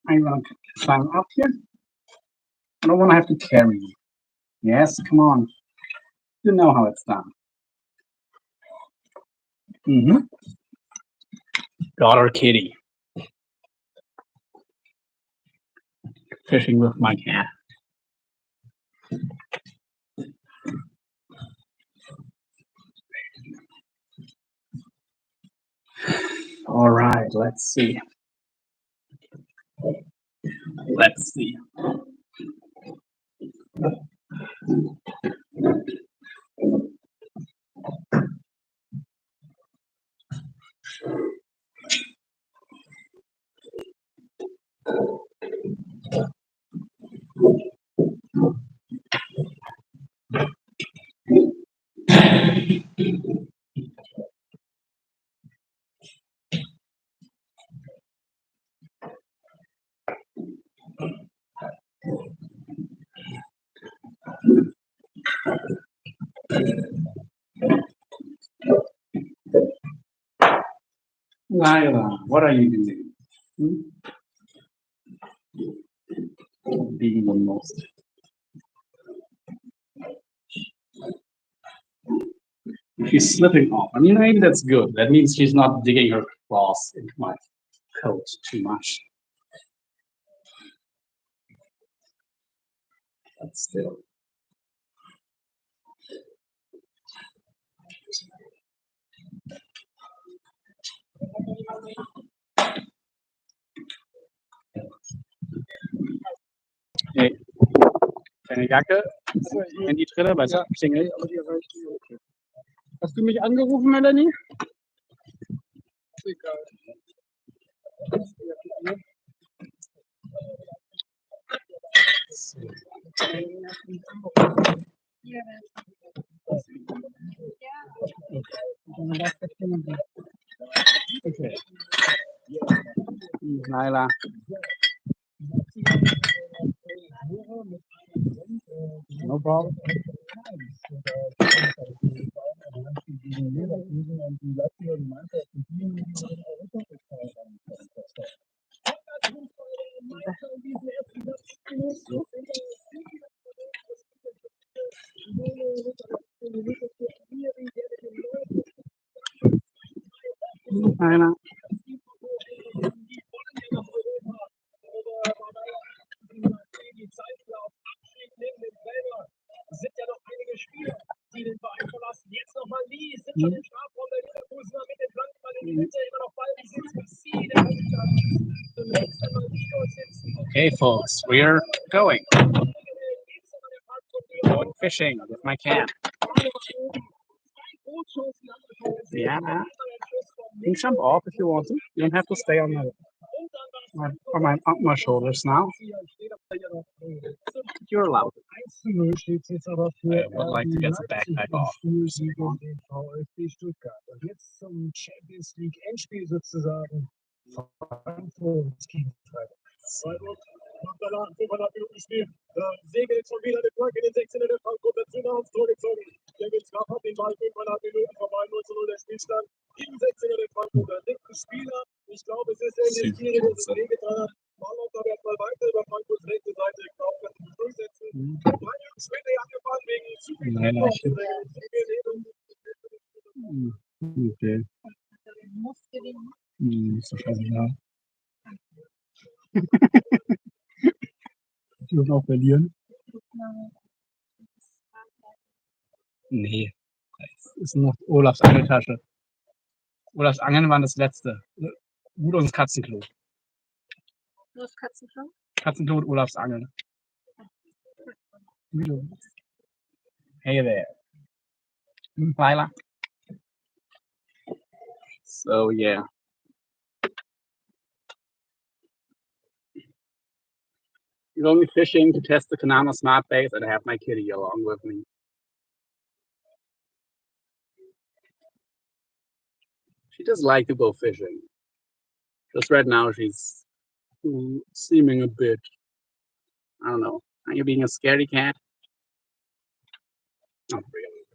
I'm gonna climb up here. I don't want to have to carry you. Yes, come on. You know how it's done. Got our kitty. Fishing with my cat. All right, let's see. Let's see. Lila, what are you doing? Hmm? Being the most. She's slipping off. I mean, maybe that's good. That means she's not digging her claws into my coat too much. But still. Hey, deine Jacke in die Trille, weil es klingelt. Hast du mich angerufen, Melanie? Egal. Okay. Laila. No problem. Laila. Okay, folks, we're going fishing with my cat. Yeah, you can jump off if you want to. You don't have to stay on my shoulders now. You're allowed. I would like to get the backpack off. Nach danach 500 Minuten Spiel segelt schon wieder der Plank in den 16. der Frankfurt dazu nach aufs Tor gezogen. Kevin Trapp hat den Ball 500 Minuten vorbei, 0:0 der Spielstand. Im 16. der Frankfurter dritter Spieler. Ich glaube, es ist ähnlich schwierig, dass es wehgetan hat. Ball läuft aber erstmal weiter über Frankfurts rechte Seite. Kauf kann sich durchsetzen. 3 Minuten später angefangen wegen zu viel. Nein, okay. Ist doch scheißegal. Die müssen auch verlieren. Nee. Das ist noch Olafs Angeltasche. Olafs Angeln waren das letzte. Gut und das Katzenklo. Das Katzenklo? Katzenklo und Olafs Angeln. Hey there. Lila. So yeah. We're only fishing to test the Kanama SmartBait, and I have my kitty along with me. She does like to go fishing. Just right now, she's seeming a bit, I don't know. Are you being a scaredy cat? Not really.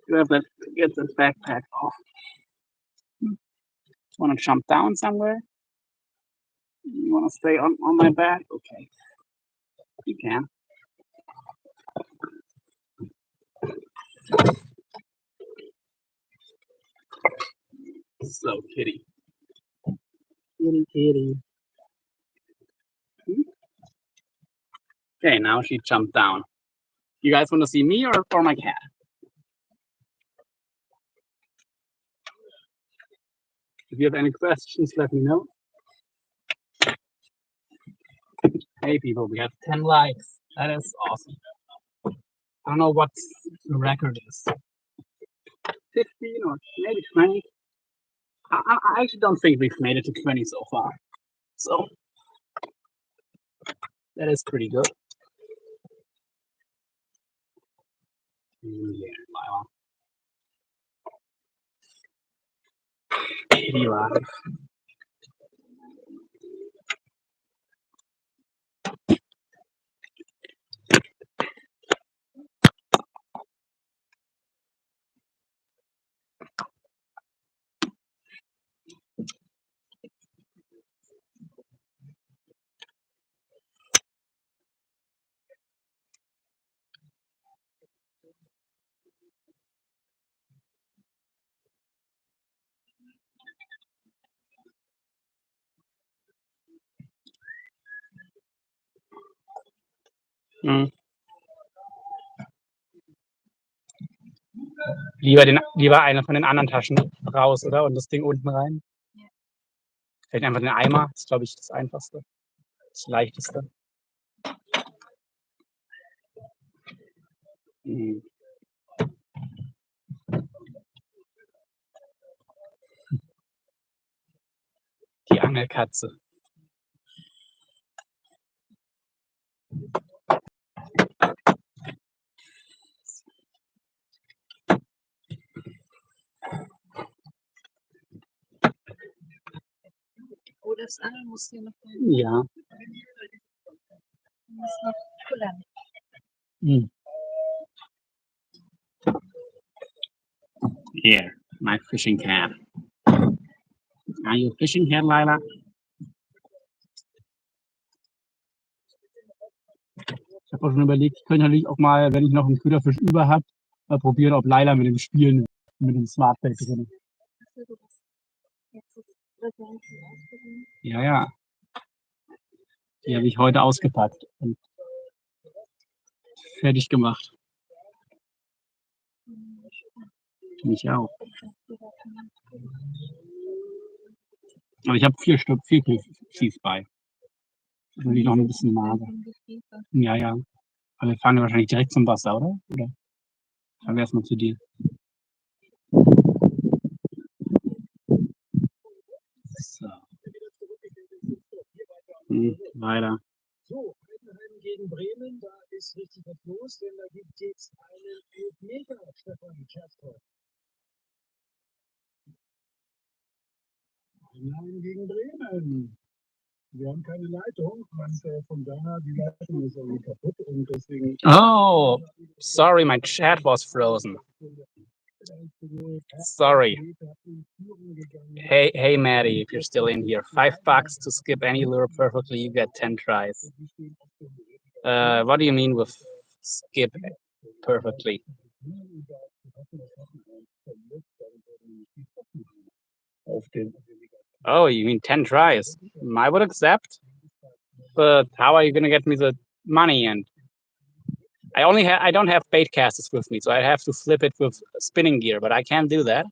You have to get this backpack off. Want to jump down somewhere? You want to stay on my back? Okay. You can. So, kitty. Kitty. Okay, now she jumped down. You guys want to see me or my cat? If you have any questions, let me know. Hey people, we have 10 likes. That is awesome. I don't know what the record is. 15 or maybe 20. I actually don't think we've made it to 20 so far. So that is pretty good. Yeah, Lila. Kitty life. Mhm. Lieber eine von den anderen Taschen raus, oder? Und das Ding unten rein. Ja. Vielleicht einfach den Eimer. Das ist, glaube ich, das Einfachste. Das Leichteste. Mhm. Die Angelkatze. Oh, das Angeln muss hier noch rein. Ja. Muss noch pullern. Mhm. Here, my fishing can. Are you fishing here, Lila? Ich habe auch schon überlegt, ich könnte natürlich auch mal, wenn ich noch einen Köderfisch über habe, mal probieren, ob Lila mit dem Spielen mit dem SmartBait drin. Achso, du bist jetzt ist Präsenzen ausprobieren. Ja, ja. Die habe ich heute ausgepackt und fertig gemacht. Mich auch. Aber ich habe 4 Stück, 4 Kies bei. Das ist natürlich noch ein bisschen mager. Ja, ja. Aber wir fahren ja wahrscheinlich direkt zum Wasser, oder? Oder fahren wir erstmal zu dir? So. Weiter. So, Heidenheim gegen Bremen, da ist richtig was los, denn da gibt es jetzt einen Elfmeter, Stefan Scherfter. Heidenheim gegen Bremen. Wir haben keine Leitung und von daher, die Leitung ist irgendwie kaputt und deswegen... Oh, sorry, my chat was frozen. Sorry. Hey, Maddie, if you're still in here, $5 to skip any lure perfectly, you get 10 tries. What do you mean with skip perfectly? Oh, you mean 10 tries? I would accept, but how are you gonna get me the money? And I don't have bait casters with me, so I have to flip it with spinning gear, but I can't do that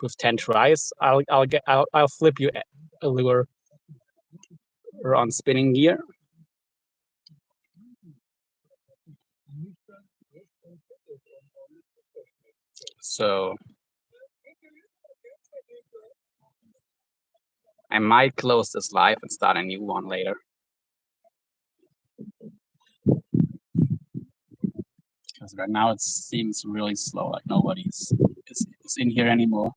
with 10 tries. I'll flip you a lure on spinning gear. So I might close this live and start a new one later. Because right now it seems really slow, like nobody's is in here anymore.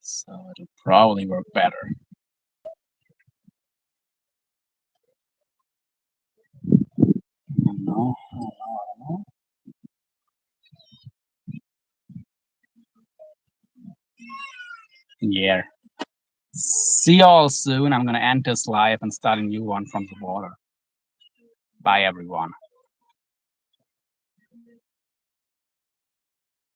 So it'll probably work better. I don't know. Yeah. See y'all soon. I'm gonna end this live and start a new one from the water. Bye, everyone.